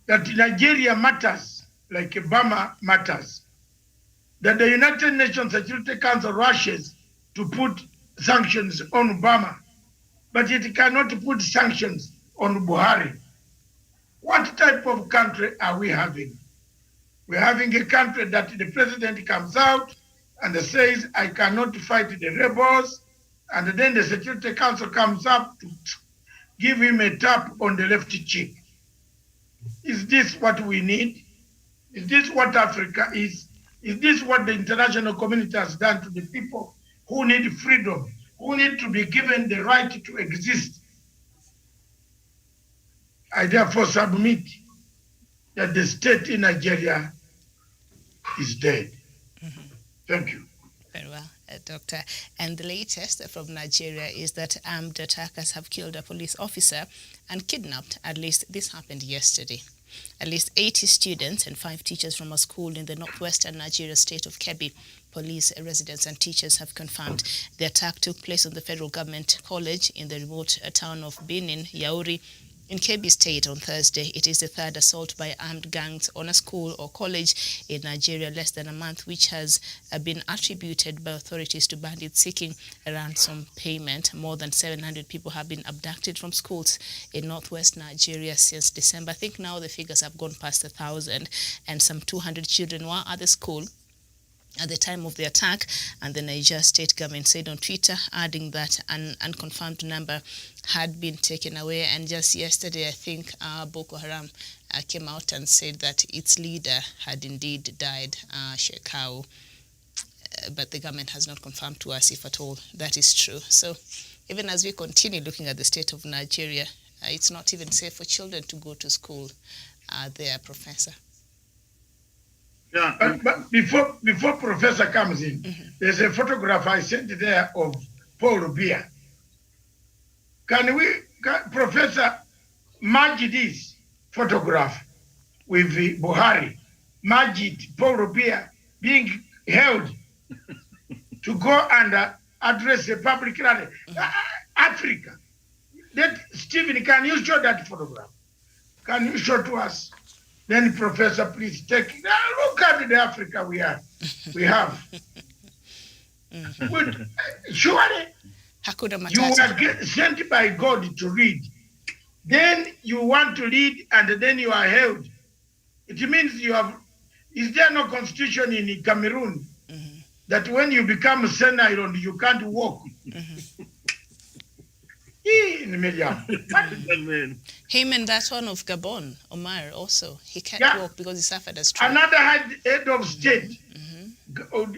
That Nigeria matters like Burma matters. That the United Nations Security Council rushes to put sanctions on Burma, but it cannot put sanctions on Buhari. What type of country are we having? We're having a country that the president comes out and says, I cannot fight the rebels, and then the Security Council comes up to give him a tap on the left cheek. Is this what we need? Is this what Africa is? Is this what the international community has done to the people who need freedom, who need to be given the right to exist? I therefore submit that the state in Nigeria is dead. Thank you. Very well, Doctor. And the latest from Nigeria is that armed attackers have killed a police officer and kidnapped, at least this happened yesterday, at least 80 students and 5 teachers from a school in the northwestern Nigeria state of Kebbi. Police, residents and teachers have confirmed the attack took place on the federal government college in the remote town of Benin, Yauri, in Kebbi State on Thursday. It is the third assault by armed gangs on a school or college in Nigeria less than a month, which has been attributed by authorities to bandits seeking a ransom payment. More than 700 people have been abducted from schools in northwest Nigeria since December. I think now the figures have gone past 1,000, and some 200 children were at the school at the time of the attack, and the Niger state government said on Twitter, adding that an unconfirmed number had been taken away. And just yesterday, I think Boko Haram came out and said that its leader had indeed died, Shekau. But the government has not confirmed to us if at all that is true. So even as we continue looking at the state of Nigeria, it's not even safe for children to go to school there, Professor. Yeah, but before Professor comes in, there's a photograph I sent there of Paul Biya. Can Professor, merge this photograph with the Buhari? Merge it, Paul Biya being held to go and address the public rally. Africa. Stephen, can you show that photograph? Can you show to us? Then, Professor, please take it. Look at the Africa we have. But surely Hakuna you Matata. were sent by God to read. Then you want to read and then you are held. It means you have, is there no constitution in Cameroon that when you become senile you can't walk? In Miriam. Him and that one of Gabon, Omar, also. He can't walk because he suffered a stroke. Another head of state,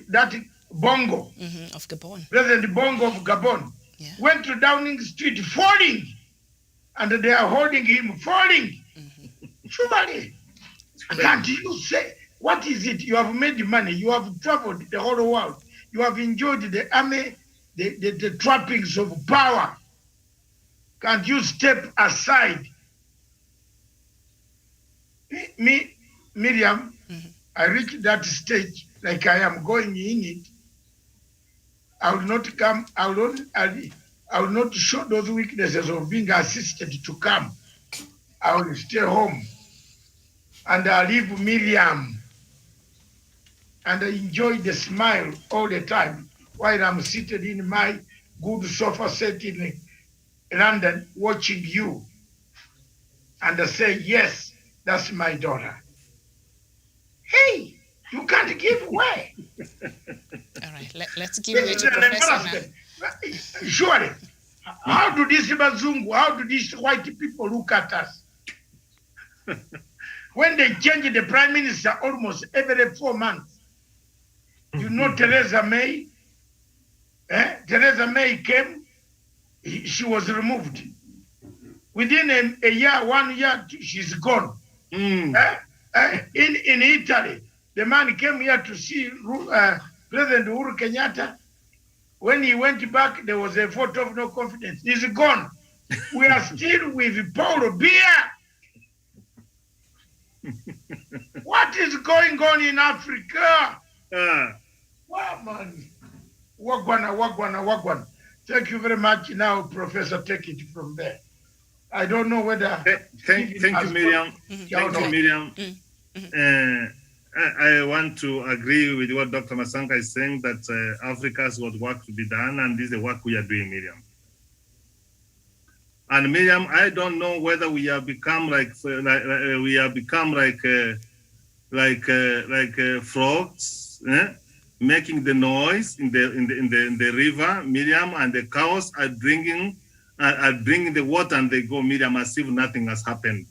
that Bongo, of Gabon. President Bongo of Gabon, went to Downing Street falling, and they are holding him falling. Surely, can't you say, what is it? You have made money, you have traveled the whole world, you have enjoyed the army, the trappings of power. Can't you step aside? Me, Miriam, I reached that stage like I am going in it. I will not come, I will not show those weaknesses of being assisted to come. I will stay home and I leave Miriam and I enjoy the smile all the time while I'm seated in my good sofa set in London watching you. And I say, yes, that's my daughter. Hey, you can't give way. All right, let's give way to Professor now. Surely, how do these Bazungu, how do these white people look at us? When they change the prime minister almost every 4 months. You know Theresa May? Theresa May came, she was removed. Within a year, 1 year, she's gone. In Italy, the man came here to see President Uhuru Kenyatta. When he went back, there was a vote of no confidence. He's gone. We are still with Paulo Biya. What is going on in Africa? Wow, man. Wagwana. Thank you very much. Now, Professor, take it from there. I don't know whether... Thank you, Miriam. Thank you, Miriam. I want to agree with what Dr. Masanga is saying, that Africa has got work to be done, and this is the work we are doing, Miriam. And Miriam, I don't know whether we have become like frogs, making the noise in the river, Miriam, and the cows are drinking the water, and they go, Miriam, as if nothing has happened.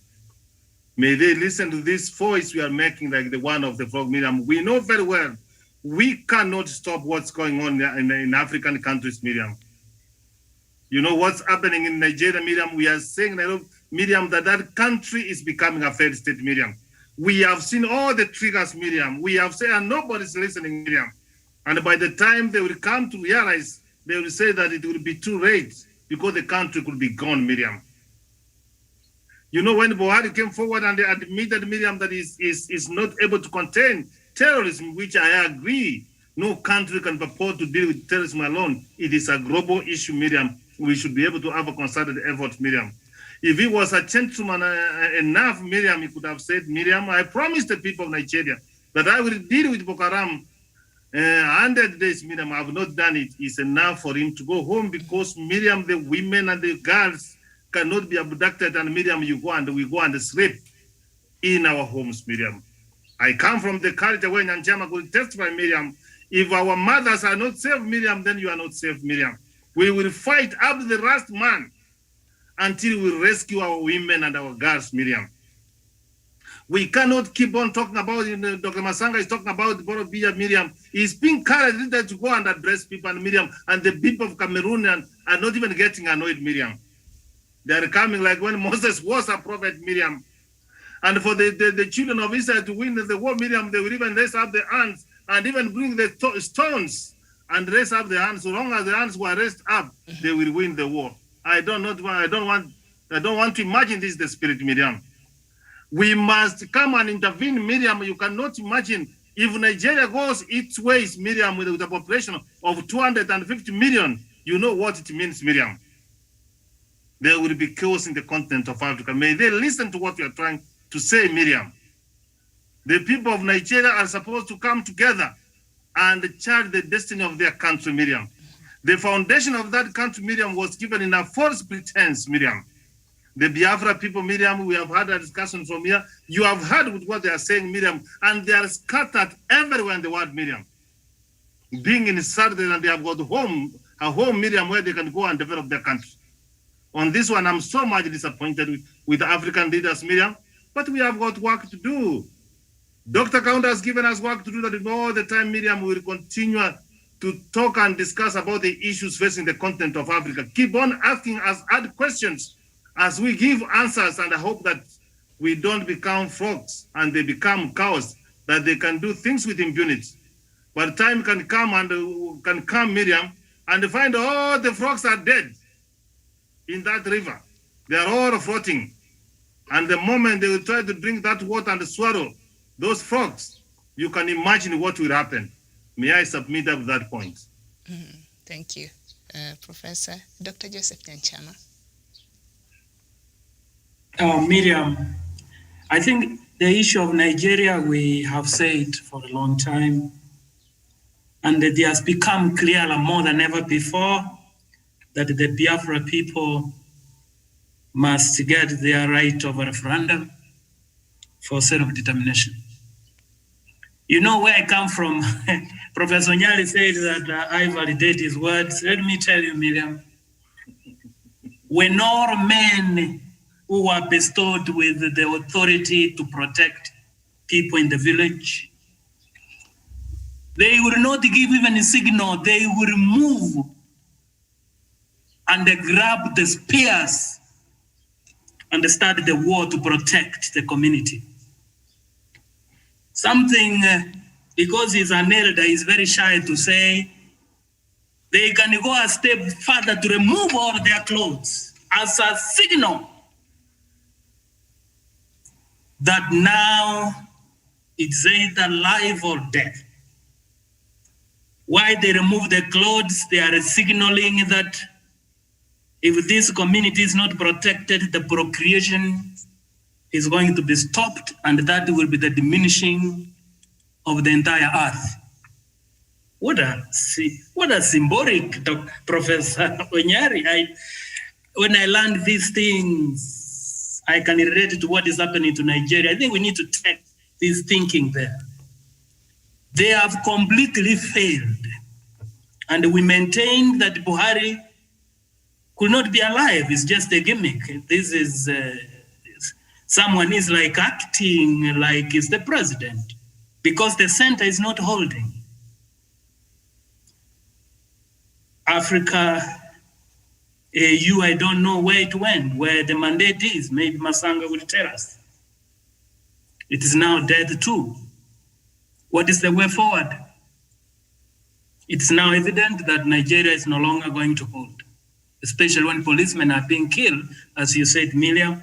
May they listen to this voice we are making, like the one of the frog, Miriam. We know very well we cannot stop what's going on in African countries, Miriam. You know what's happening in Nigeria, Miriam? We are saying, Miriam, that country is becoming a failed state, Miriam. We have seen all the triggers, Miriam. We have said, and nobody's listening, Miriam. And by the time they will come to realize, they will say that it will be too late because the country could be gone, Miriam. You know, when Buhari came forward and they admitted, Miriam, that is not able to contain terrorism, which I agree, no country can purport to deal with terrorism alone. It is a global issue, Miriam. We should be able to have a concerted effort, Miriam. If he was a gentleman enough, Miriam, he could have said, Miriam, I promised the people of Nigeria that I will deal with Boko Haram 100 days, Miriam. I have not done it. It's enough for him to go home because, Miriam, the women and the girls cannot be abducted, and Miriam, we go and sleep in our homes, Miriam. I come from the culture where Nyanjama could testify, Miriam. If our mothers are not safe, Miriam, then you are not safe, Miriam. We will fight up to the last man until we rescue our women and our girls, Miriam. We cannot keep on talking about, Dr. Masanga is talking about Borobia, Miriam. He's being carried to go and address people, and Miriam, and the people of Cameroon are not even getting annoyed, Miriam. They are coming like when Moses was a prophet, Miriam. And for the children of Israel to win the war, Miriam, they will even raise up the hands and even bring the stones and raise up the hands. So long as the hands were raised up, they will win the war. I don't want to imagine this, the spirit, Miriam. We must come and intervene, Miriam. You cannot imagine if Nigeria goes its ways, Miriam, with a population of 250 million. You know what it means, Miriam. There will be chaos in the continent of Africa. May they listen to what we are trying to say, Miriam. The people of Nigeria are supposed to come together and charge the destiny of their country, Miriam. The foundation of that country, Miriam, was given in a false pretense, Miriam. The Biafra people, Miriam, we have had a discussion from here. You have heard with what they are saying, Miriam, and they are scattered everywhere in the world, Miriam. Being inserted, and they have got a home, Miriam, where they can go and develop their country. On this one, I'm so much disappointed with African leaders, Miriam, but we have got work to do. Dr. Kaunda has given us work to do that all the time, Miriam. We will continue to talk and discuss about the issues facing the continent of Africa. Keep on asking us hard questions as we give answers, and I hope that we don't become frogs and they become cows, that they can do things with impunity. But time can come, Miriam, and find all the frogs are dead in that river. They are all floating. And the moment they will try to drink that water and swallow those frogs, you can imagine what will happen. May I submit up that point? Thank you, Professor. Dr. Joseph Nyanchama. Miriam, I think the issue of Nigeria, we have said for a long time, and it has become clearer more than ever before that the Biafra people must get their right of a referendum for self-determination. You know where I come from. Professor Nyali said that I validate his words. Let me tell you, Miriam, when all men who were bestowed with the authority to protect people in the village, they would not give even a signal. They would move and they grab the spears and start the war to protect the community. Something, because he's an elder, he's very shy to say, they can go a step further to remove all their clothes as a signal that now it's either life or death. Why they remove the clothes? They are signaling that if this community is not protected, the procreation is going to be stopped, and that will be the diminishing of the entire earth. What a symbolic, Professor Onyari. When I learned these things, I can relate to what is happening to Nigeria. I think we need to take this thinking there. They have completely failed. And we maintain that Buhari could not be alive. It's just a gimmick. This is, someone is like acting like he's the president because the center is not holding. Africa, AU, I don't know where it went, where the mandate is. Maybe Masanga will tell us. It is now dead too. What is the way forward? It's now evident that Nigeria is no longer going to hold, especially when policemen are being killed, as you said, Miriam.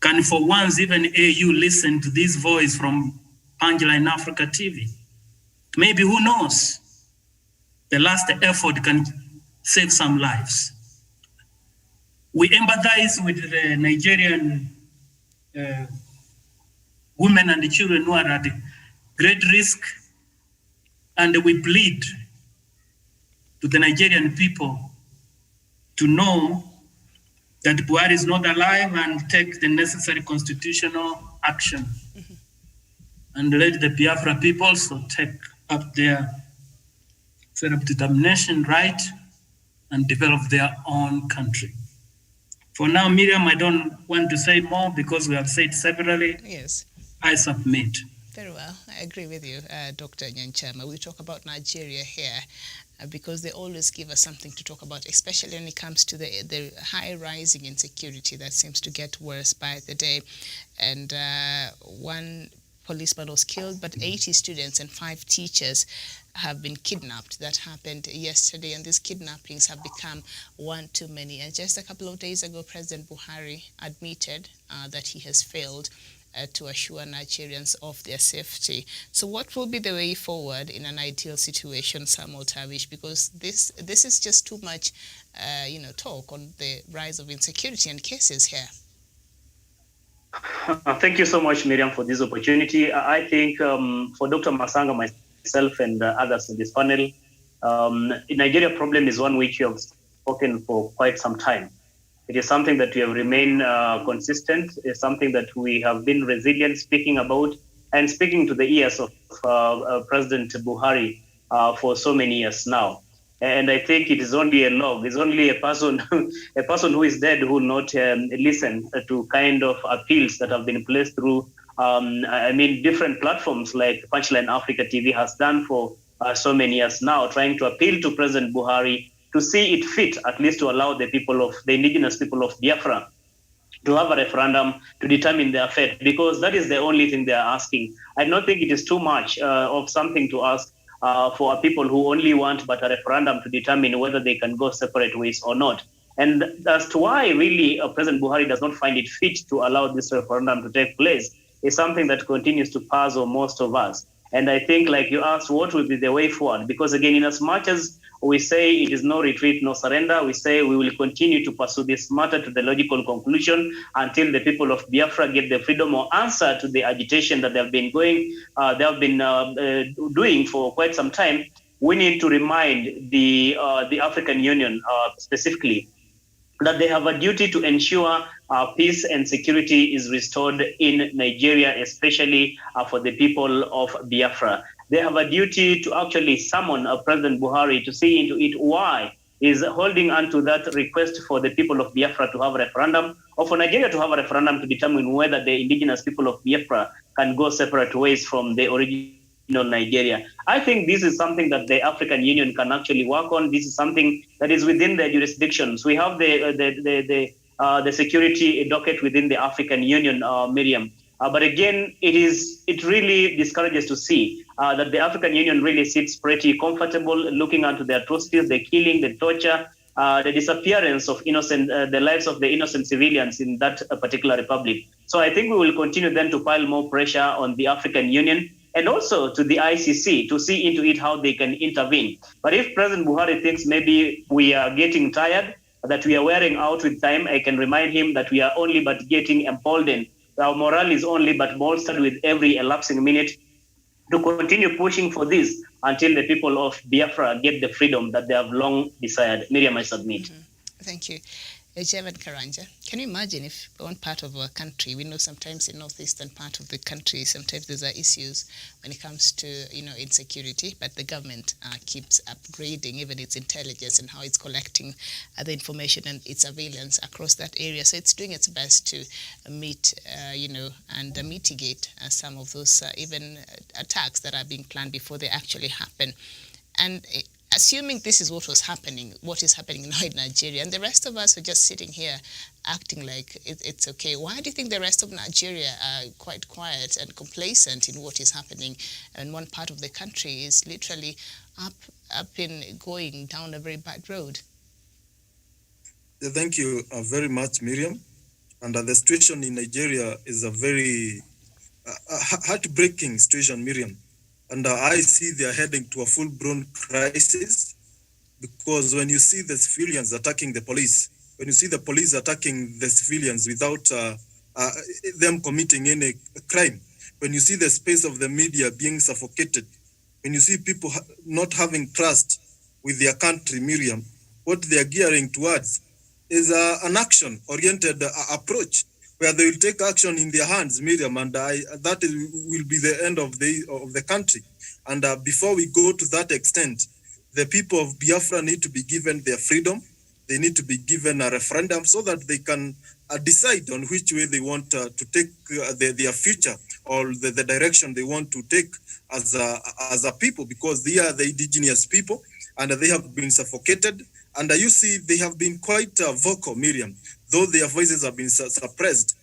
Can for once even AU listen to this voice from Punchline Africa TV? Maybe, who knows? The last effort can save some lives. We empathize with the Nigerian women and the children who are at great risk, and we plead to the Nigerian people to know that Buhari is not alive and take the necessary constitutional action. And let the Biafra people also take up their self-determination right and develop their own country. For now, Miriam, I don't want to say more because we have said severally. Yes. I submit. Very well. I agree with you, Dr. Nyanchama. We talk about Nigeria here because they always give us something to talk about, especially when it comes to the high rising insecurity that seems to get worse by the day. And one policeman was killed, but 80 students and 5 teachers have been kidnapped. That happened yesterday, and these kidnappings have become one too many. And just a couple of days ago, President Buhari admitted that he has failed to assure Nigerians of their safety. So what will be the way forward in an ideal situation, Samuel Tavish? Because this is just too much, talk on the rise of insecurity and cases here. Thank you so much, Miriam, for this opportunity. I think for Dr. Masanga, myself, myself and others in this panel, the Nigeria problem is one which you have spoken for quite some time. It is something that we have remained consistent. It's something that we have been resilient speaking about and speaking to the ears of President Buhari for so many years now. And I think it is only a log. It's only a person who is dead who will not listen to kind of appeals that have been placed through, different platforms like Punchline Africa TV has done for so many years now, trying to appeal to President Buhari to see it fit at least to allow the indigenous people of Biafra to have a referendum to determine their fate, because that is the only thing they are asking. I don't think it is too much of something to ask for people who only want but a referendum to determine whether they can go separate ways or not. And as to why really President Buhari does not find it fit to allow this referendum to take place is something that continues to puzzle most of us. And I think, like you asked, what will be the way forward? Because again, in as much as we say it is no retreat, no surrender, we say we will continue to pursue this matter to the logical conclusion until the people of Biafra get the freedom or answer to the agitation that they have been doing for quite some time. We need to remind the African Union specifically that they have a duty to ensure peace and security is restored in Nigeria, especially for the people of Biafra. They have a duty to actually summon President Buhari to see into it why is holding on to that request for the people of Biafra to have a referendum, or for Nigeria to have a referendum to determine whether the indigenous people of Biafra can go separate ways from the original Nigeria. I think this is something that the African Union can actually work on. This is something that is within their jurisdictions. We have the security docket within the African Union, Miriam. But again, it really discourages to see that the African Union really sits pretty comfortable looking into the atrocities, the killing, the torture, the disappearance of the lives of the innocent civilians in that particular republic. So I think we will continue then to pile more pressure on the African Union and also to the ICC to see into it how they can intervene. But if President Buhari thinks maybe we are getting tired, that we are wearing out with time, I can remind him that we are only but getting emboldened. Our morale is only but bolstered with every elapsing minute to continue pushing for this until the people of Biafra get the freedom that they have long desired. Miriam, I submit. Mm-hmm. Thank you. Chairman Karanja, can you imagine if one part of our country, we know sometimes in northeastern part of the country, sometimes there are issues when it comes to, insecurity, but the government keeps upgrading even its intelligence and how it's collecting the information and its surveillance across that area. So it's doing its best to meet, and mitigate some of those even attacks that are being planned before they actually happen. And assuming this is what is happening now in Nigeria, and the rest of us are just sitting here acting like it's okay, why do you think the rest of Nigeria are quite quiet and complacent in what is happening? And one part of the country is literally up in going down a very bad road. Thank you very much, Miriam. And the situation in Nigeria is a very heartbreaking situation, Miriam. And I see they are heading to a full-blown crisis, because when you see the civilians attacking the police, when you see the police attacking the civilians without them committing any crime, when you see the space of the media being suffocated, when you see people not having trust with their country, Miriam, what they are gearing towards is an action-oriented approach, where they will take action in their hands, Miriam, and that will be the end of the country. And before we go to that extent, the people of Biafra need to be given their freedom. They need to be given a referendum so that they can decide on which way they want to take their future, or the direction they want to take as a people, because they are the indigenous people and they have been suffocated. And you see, they have been quite vocal, Miriam. Though their voices have been suppressed,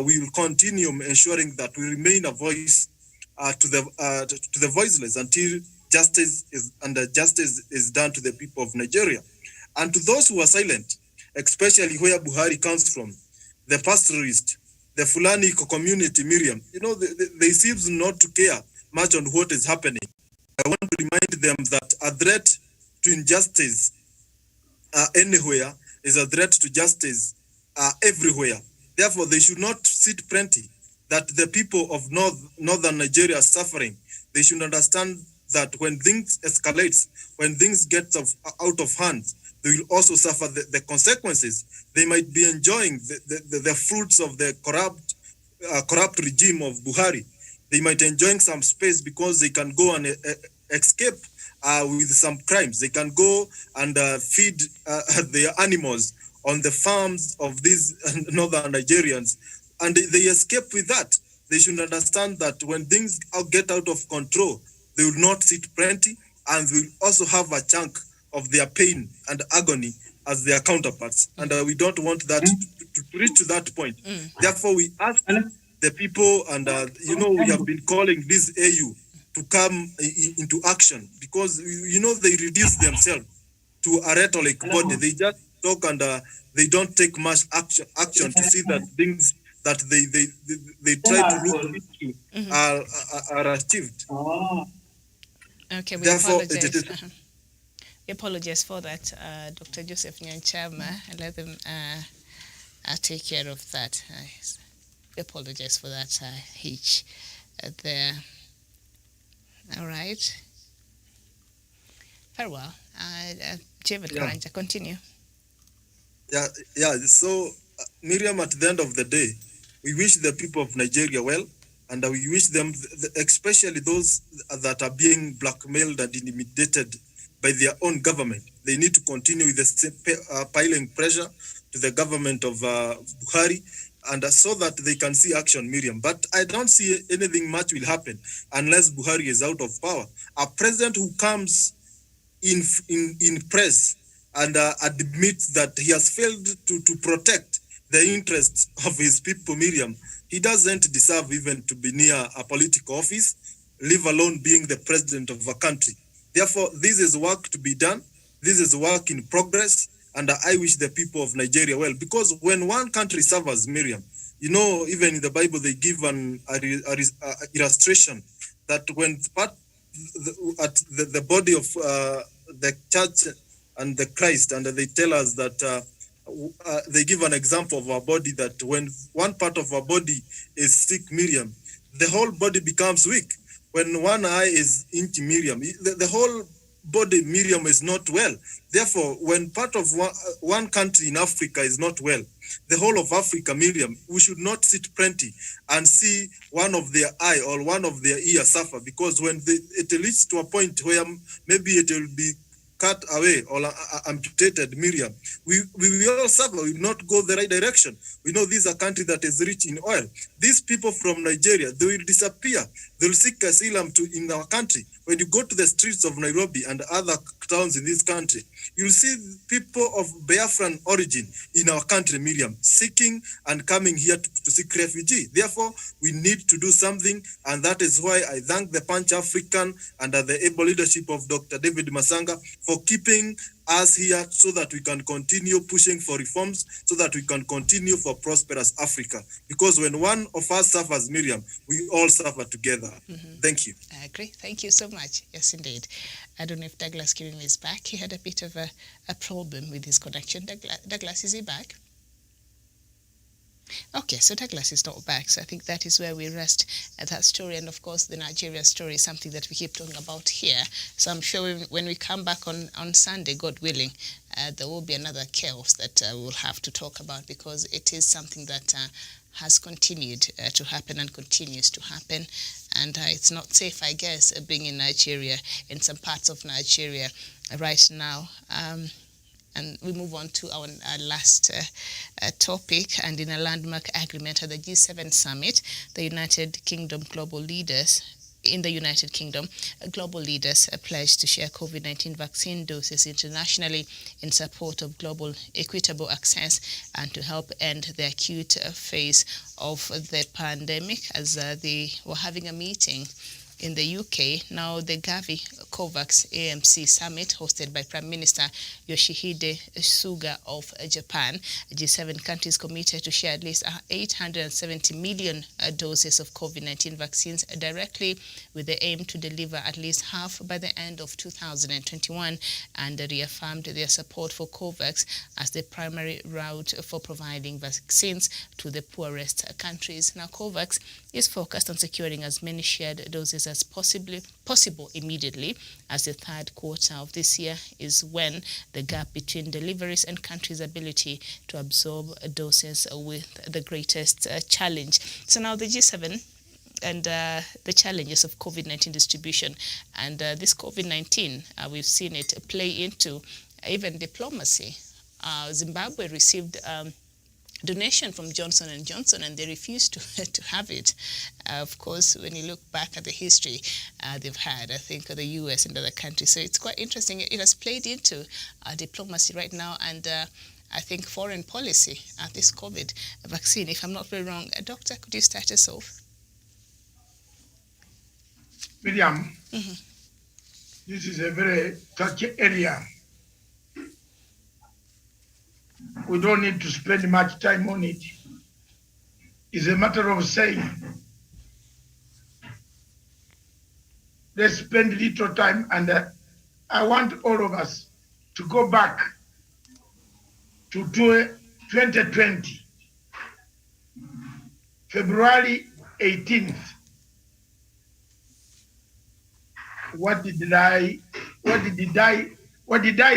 we will continue ensuring that we remain a voice to the voiceless until justice is done to the people of Nigeria. And to those who are silent, especially where Buhari comes from, the pastoralists, the Fulani community, Miriam, they seem not to care much on what is happening. I want to remind them that a threat to injustice anywhere is a threat to justice everywhere. Therefore, they should not sit plenty that the people of northern Nigeria are suffering. They should understand that when things escalates, when things get out of hand, they will also suffer the consequences. They might be enjoying the fruits of the corrupt regime of Buhari. They might enjoying some space because they can go and escape with some crimes. They can go and feed their animals on the farms of these northern Nigerians, and they escape with that. They should understand that when things get out of control, they will not sit plenty, and will also have a chunk of their pain and agony as their counterparts. And we don't want that to reach to that point. Therefore, we ask the people, and we have been calling this AU to come into action, because they reduce themselves to a rhetoric body. They just talk, and they don't take much action to see that things that they try to look into are achieved. Okay, we Therefore, apologize. We apologize for that, Dr. Joseph Nyanchama, and let them take care of that. We apologize for that hitch there. All right. Very well. David Karanja, continue. Yeah. So, Miriam, at the end of the day, we wish the people of Nigeria well, and we wish them, especially those that are being blackmailed and intimidated by their own government. They need to continue with the piling pressure to the government of Buhari, and so that they can see action, Miriam. But I don't see anything much will happen unless Buhari is out of power. A president who comes in press and admits that he has failed to protect the interests of his people, Miriam, he doesn't deserve even to be near a political office, leave alone being the president of a country. Therefore, this is work to be done. This is work in progress. And I wish the people of Nigeria well, because when one country suffers, Miriam, even in the Bible, they give an illustration that when at the body of the church and the Christ, and they tell us that they give an example of our body, that when one part of our body is sick, Miriam, the whole body becomes weak. When one eye is injured, Miriam, the whole body, Miriam, is not well. Therefore, when part of one country in Africa is not well, the whole of Africa, Miriam, we should not sit plenty and see one of their eye or one of their ear suffer, because when it leads to a point where maybe it will be cut away or amputated, Miriam, we will all suffer. We will not go the right direction. We know this is a country that is rich in oil. These people from Nigeria, they will disappear. They will seek asylum in our country. When you go to the streets of Nairobi and other towns in this country, you'll see people of Biafran origin in our country, Miriam, seeking and coming here to seek refugee. Therefore, we need to do something, and that is why I thank the PanAfrican under the able leadership of Dr. David Masanga for keeping us here so that we can continue pushing for reforms, so that we can continue for prosperous Africa. Because when one of us suffers, Miriam, we all suffer together. Thank you. I agree. Thank you so much. Yes, indeed. I don't know if Douglas Kirin is back. He had a bit of a problem with his connection. Douglas, is he back? Okay, so Douglas is not back, so I think that is where we rest at that story. And of course, the Nigeria story is something that we keep talking about here. So I'm sure when we come back on Sunday, God willing, there will be another chaos that we'll have to talk about, because it is something that has continued to happen and continues to happen. And it's not safe, I guess, being in Nigeria, in some parts of Nigeria right now. And we move on to our last topic. And in a landmark agreement at the G7 summit, the United Kingdom global leaders pledged to share COVID-19 vaccine doses internationally in support of global equitable access and to help end the acute phase of the pandemic. As they were having a meeting in the UK, now the Gavi COVAX AMC summit hosted by Prime Minister Yoshihide Suga of Japan. G7 countries committed to share at least 870 million doses of COVID-19 vaccines directly, with the aim to deliver at least half by the end of 2021, and reaffirmed their support for COVAX as the primary route for providing vaccines to the poorest countries. Now, COVAX is focused on securing as many shared doses is as possible immediately, as the third quarter of this year is when the gap between deliveries and countries' ability to absorb doses with the greatest challenge. So now the G7 and the challenges of COVID-19 distribution, and this COVID-19, we've seen it play into even diplomacy. Zimbabwe received donation from Johnson & Johnson, and they refused to have it. Of course, when you look back at the history they've had, I think the US and other countries. So it's quite interesting. It has played into diplomacy right now, and I think foreign policy at this COVID vaccine, if I'm not very wrong. Doctor, could you start us off? Miriam, this is a very touchy area. We don't need to spend much time on it. It's a matter of saying, let's spend little time, and I want all of us to go back to 2020, February 18th. What did I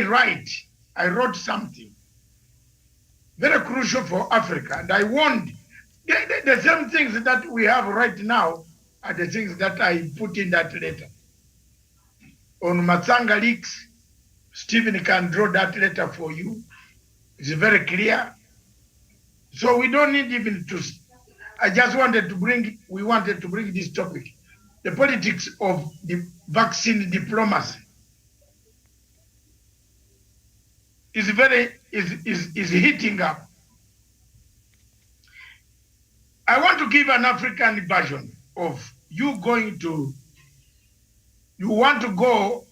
write? I wrote something very crucial for Africa, and I warned the same things that we have right now are the things that I put in that letter. On Matsanga leaks, Stephen can draw that letter for you. It's very clear. So we don't need even to, we wanted to bring this topic, the politics of the vaccine diplomacy is heating up. I want to give an African version of you want to go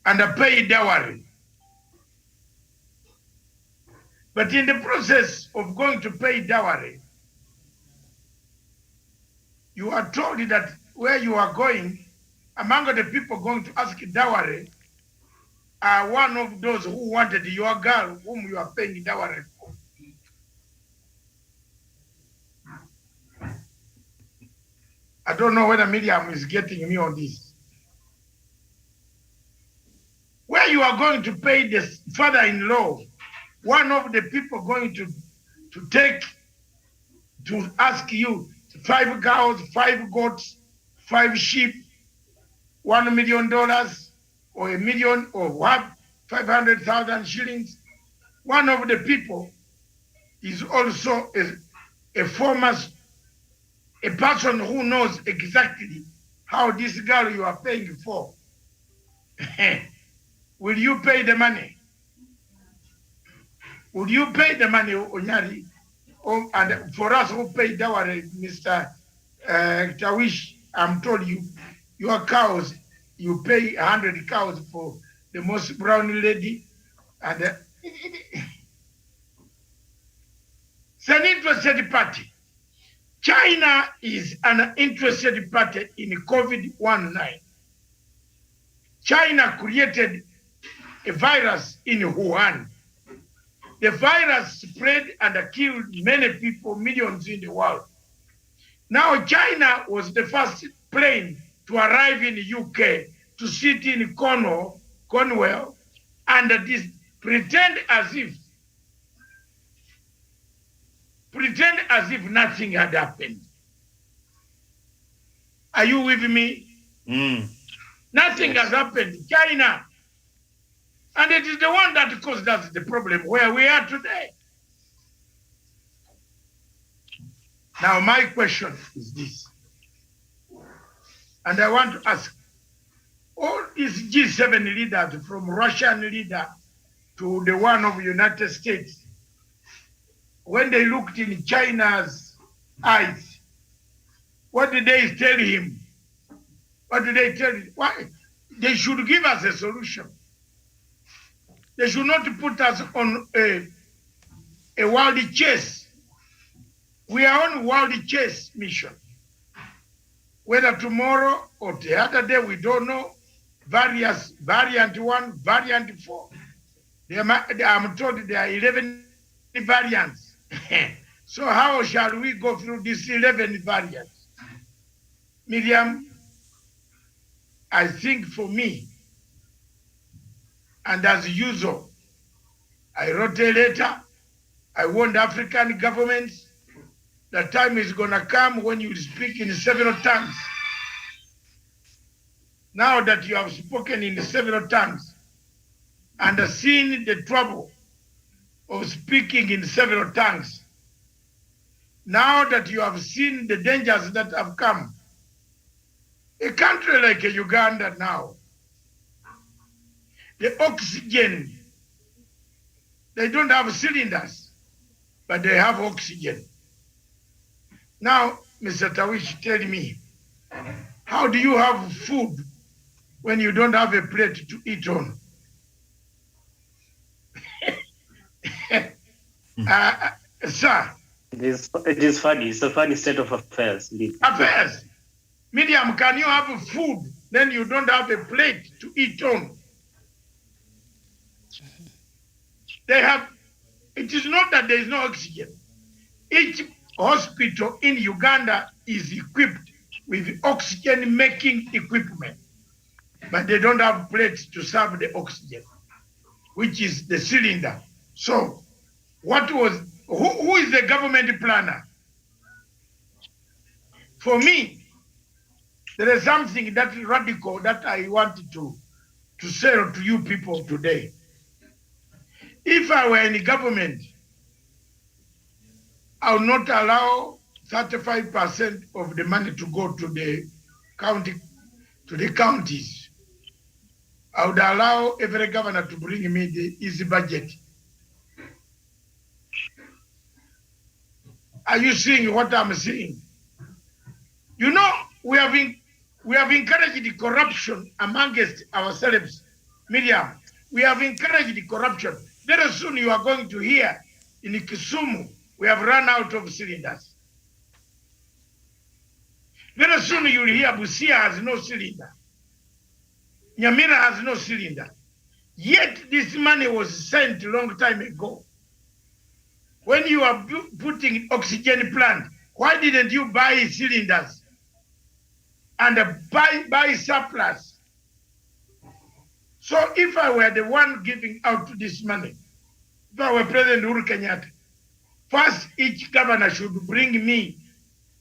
and pay dowry. But in the process of going to pay dowry, you are told that where you are going, among the people going to ask dowry, are one of those who wanted your girl whom you are paying dowry for. I don't know whether Miriam is getting me on this. Where you are going to pay the father-in-law, one of the people going to ask you 5 cows, 5 goats, 5 sheep, $1 million or $1 million or what, 500,000 shillings. One of the people is also a person who knows exactly how this girl you are paying for. Will you pay the money? Will you pay the money, Onyari? And for us who pay dowry, Mr. Tawish, I'm told you, your cows, you pay 100 cows for the most brown lady. And it's an interested party. China is an interested party in COVID-19. China created a virus in Wuhan. The virus spread and killed many people, millions in the world. Now China was the first plane to arrive in the UK to sit in Cornwall, and pretend as if nothing had happened. Are you with me? Nothing has happened. China. And it is the one that caused us the problem where we are today. Now my question is this. And I want to ask all these G7 leaders, from Russian leader to the one of the United States, when they looked in China's eyes, what did they tell him? What did they tell him? Why? They should give us a solution. They should not put us on a world chess. We are on a world chess mission. Whether tomorrow or the other day, we don't know. Various variant 1, variant 4. I'm told there are 11 variants. So how shall we go through these 11 variants? Miriam, I think for me, and as usual, I wrote a letter. I warned African governments the time is going to come when you speak in several tongues. Now that you have spoken in several tongues and seen the trouble of speaking in several tongues, now that you have seen the dangers that have come, a country like Uganda now, the oxygen, they don't have cylinders, but they have oxygen. Now, Mr. Tawish, tell me, how do you have food when you don't have a plate to eat on? Sir? It is funny. It's a funny state of affairs. Indeed. Affairs. Miriam, can you have food, then you don't have a plate to eat on? They have, it is not that there is no oxygen. Each hospital in Uganda is equipped with oxygen-making equipment, but they don't have plates to serve the oxygen, which is the cylinder. So, who is the government planner? For me, there is something that radical that I wanted to say to you people today. If I were in government, I would not allow 35% of the money to go to the county, to the counties. I would allow every governor to bring me the easy budget. Are you seeing what I'm saying? You know, we have encouraged the corruption amongst ourselves. Miriam, we have encouraged the corruption. Very soon you are going to hear in Kisumu, we have run out of cylinders. Very soon you will hear Busia has no cylinder. Nyamira has no cylinder. Yet this money was sent a long time ago. When you are putting oxygen plant, why didn't you buy cylinders and buy surplus? So if I were the one giving out this money, if I were President Uhuru Kenyatta, first each governor should bring me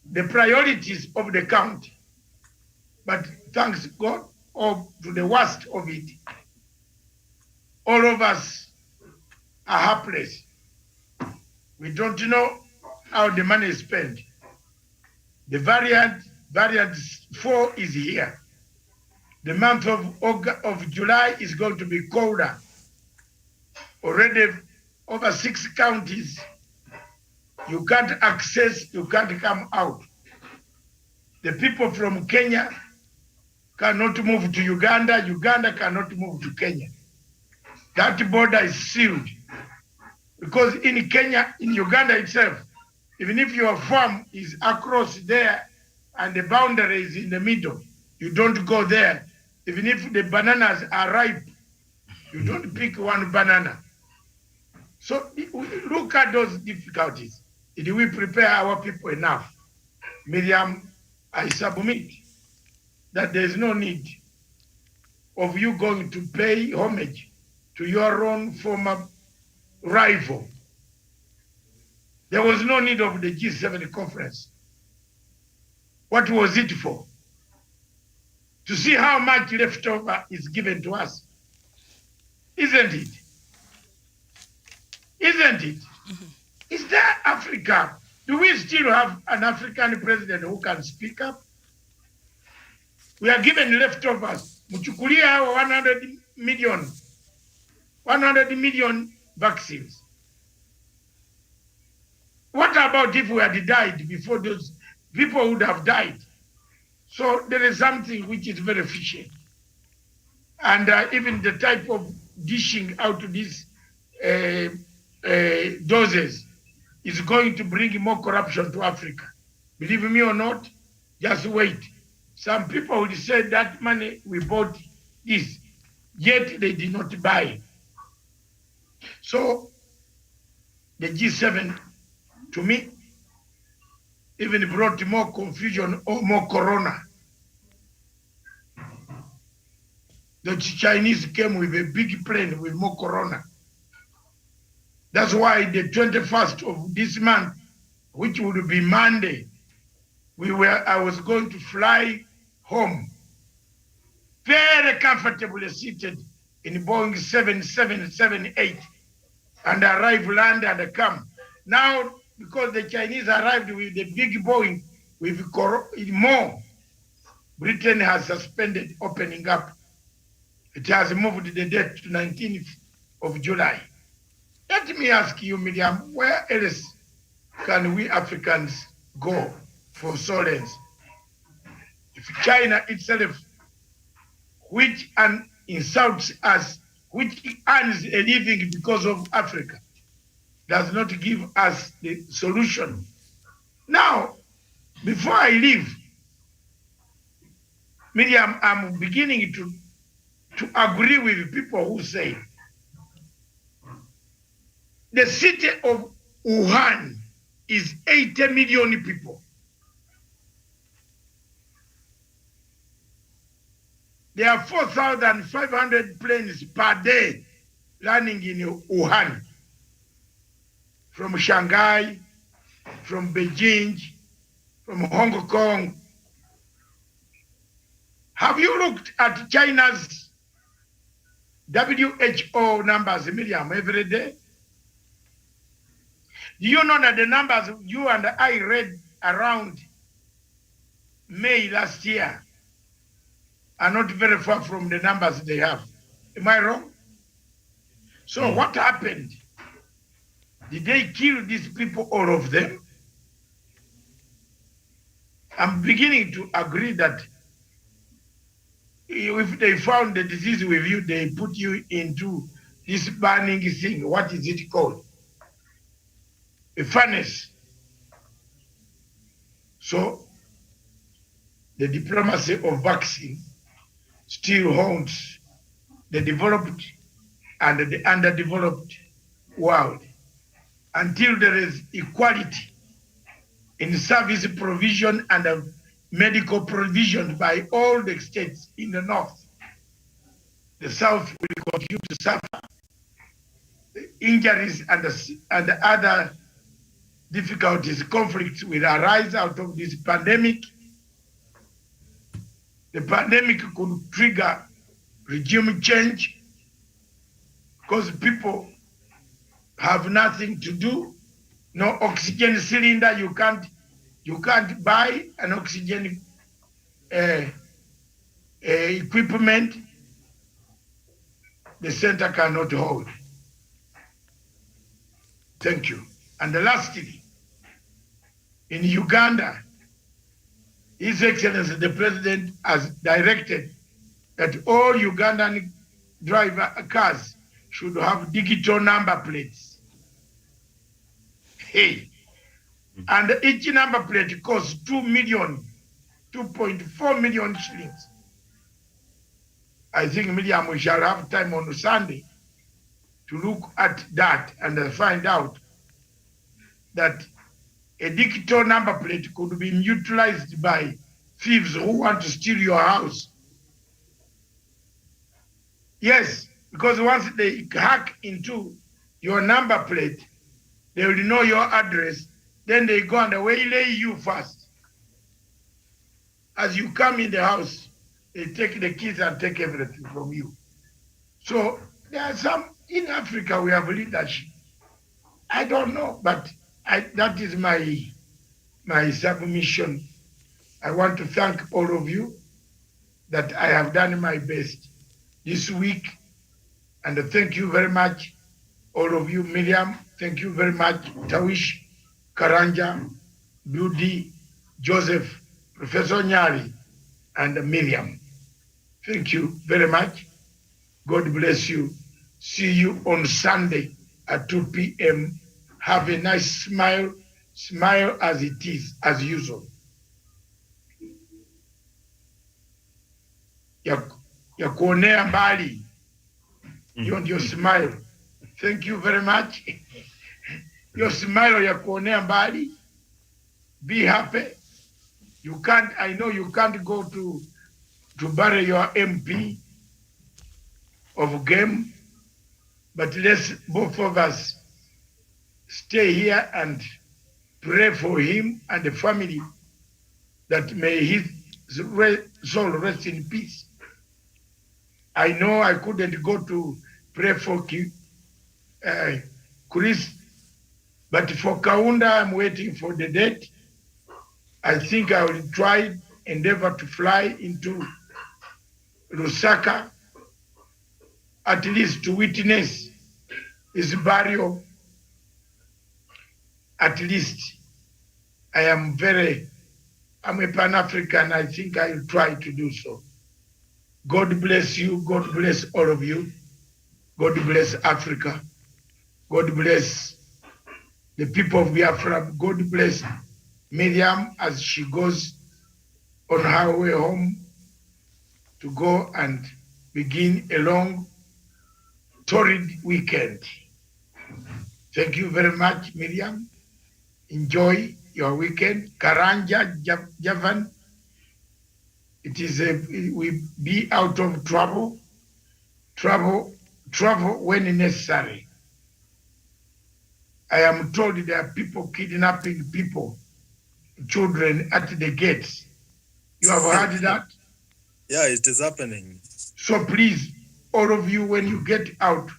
the priorities of the county. But thanks God, or to the worst of it, all of us are helpless. We don't know how the money is spent. The variant 4 is here. The month of July is going to be colder. Already over 6 counties, you can't access, you can't come out. The people from Kenya cannot move to Uganda, Uganda cannot move to Kenya. That border is sealed. Because in Kenya, in Uganda itself, even if your farm is across there and the boundary is in the middle, you don't go there. Even if the bananas are ripe, you don't pick one banana. So look at those difficulties. Did we prepare our people enough? Miriam, I submit that there is no need of you going to pay homage to your own former rival. There was no need of the G7 conference. What was it for? To see how much leftover is given to us. Isn't it? Isn't it? Mm-hmm. Is there Africa? Do we still have an African president who can speak up? We are given leftovers. Muchukulia 100 million vaccines. What about if we had died before those people would have died? So there is something which is very fishy. And even the type of dishing out these doses is going to bring more corruption to Africa. Believe me or not, just wait. Some people will say that money we bought this, yet they did not buy. So the G7, to me, even brought more confusion or more corona The Chinese came with a big plane with more corona. That's why the 21st of this month, which would be Monday, I was going to fly home, very comfortably seated in Boeing 7778, and arrive, land, and come. Now, because the Chinese arrived with the big Boeing with more, Britain has suspended opening up. It has moved the date to 19th of July. Let me ask you, Miriam, where else can we Africans go for solace? If China itself, which insults us, which earns a living because of Africa, does not give us the solution. Now, before I leave, Miriam, I'm beginning to agree with people who say the city of Wuhan is 80 million people. There are 4,500 planes per day landing in Wuhan, from Shanghai, from Beijing, from Hong Kong. Have you looked at China's WHO numbers, Miriam, every day? Do you know that the numbers you and I read around May last year are not very far from the numbers they have? Am I wrong? So what happened? Did they kill these people, all of them? I'm beginning to agree that if they found the disease with you, they put you into this burning thing. What is it called? A furnace. So the diplomacy of vaccine still haunts the developed and the underdeveloped world until there is equality in service provision and medical provision by all the states in the north. The south will continue to suffer. The injuries and other difficulties, conflicts will arise out of this pandemic. The pandemic could trigger regime change because people have nothing to do. No oxygen cylinder, you can't buy an oxygen equipment. The center cannot hold. Thank you. And lastly, in Uganda, His Excellency the President has directed that all Ugandan cars should have digital number plates. Hey, and each number plate costs 2.4 million shillings. I think, Miriam, we shall have time on Sunday to look at that and find out that a digital number plate could be utilized by thieves who want to steal your house. Yes, because once they hack into your number plate, they will know your address, then they go and waylay you first. As you come in the house, they take the keys and take everything from you. So there are some, in Africa we have leadership. I don't know, but that is my submission. I want to thank all of you that I have done my best this week. And thank you very much, all of you. Miriam, thank you very much. Tawish, Karanja, Budi, Joseph, Professor Nyari, and Miriam. Thank you very much. God bless you. See you on Sunday at 2 p.m. Have a nice smile. Smile as it is, as usual. Ya kuonea mbali. Your smile. Thank you very much. Your smile ya kuonea mbali. Be happy. You can't, I know you can't go to bury your MP, of game, but let's both of us stay here and pray for him and the family, that may his soul rest in peace. I know I couldn't go to pray for Chris, but for Kaunda, I'm waiting for the date. I think I will try, endeavor to fly into Lusaka, at least to witness his burial. At least I'm a Pan-African. I think I will try to do so. God bless you. God bless all of you. God bless Africa. God bless the people of Biafra. God bless Miriam as she goes on her way home to go and begin a long, torrid weekend. Thank you very much, Miriam. Enjoy your weekend. Karanja, Javan, we be out of trouble when necessary. I am told there are people kidnapping people, children at the gates. You have heard that? Yeah, it is happening. So please, all of you, when you get out,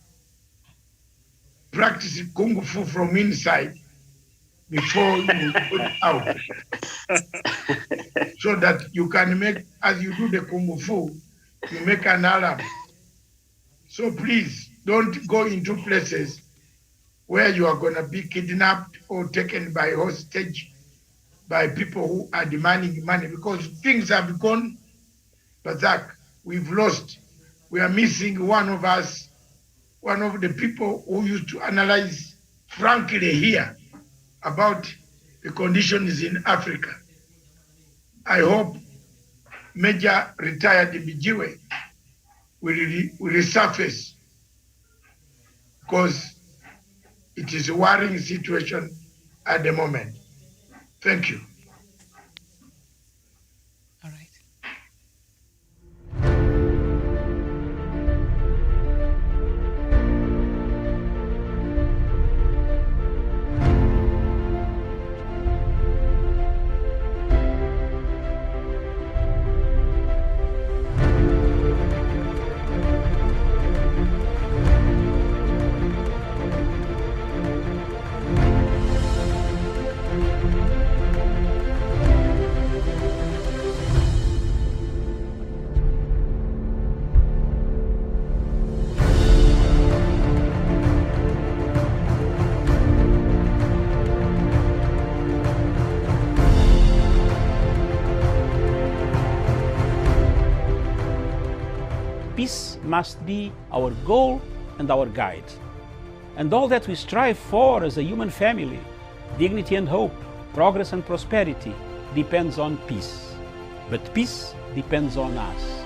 practice Kung Fu from inside before you put out. So that you can make, as you do the Kung Fu, you make an alarm. So please, don't go into places where you are going to be kidnapped or taken by hostage by people who are demanding money, because things have gone berserk. We've lost. We are missing one of us, one of the people who used to analyze frankly here about the conditions in Africa. I hope Major retired Bijiwe will resurface, because it is a worrying situation at the moment. Thank you. All right. Peace must be our goal and our guide. And all that we strive for as a human family, dignity and hope, progress and prosperity, depends on peace. But peace depends on us.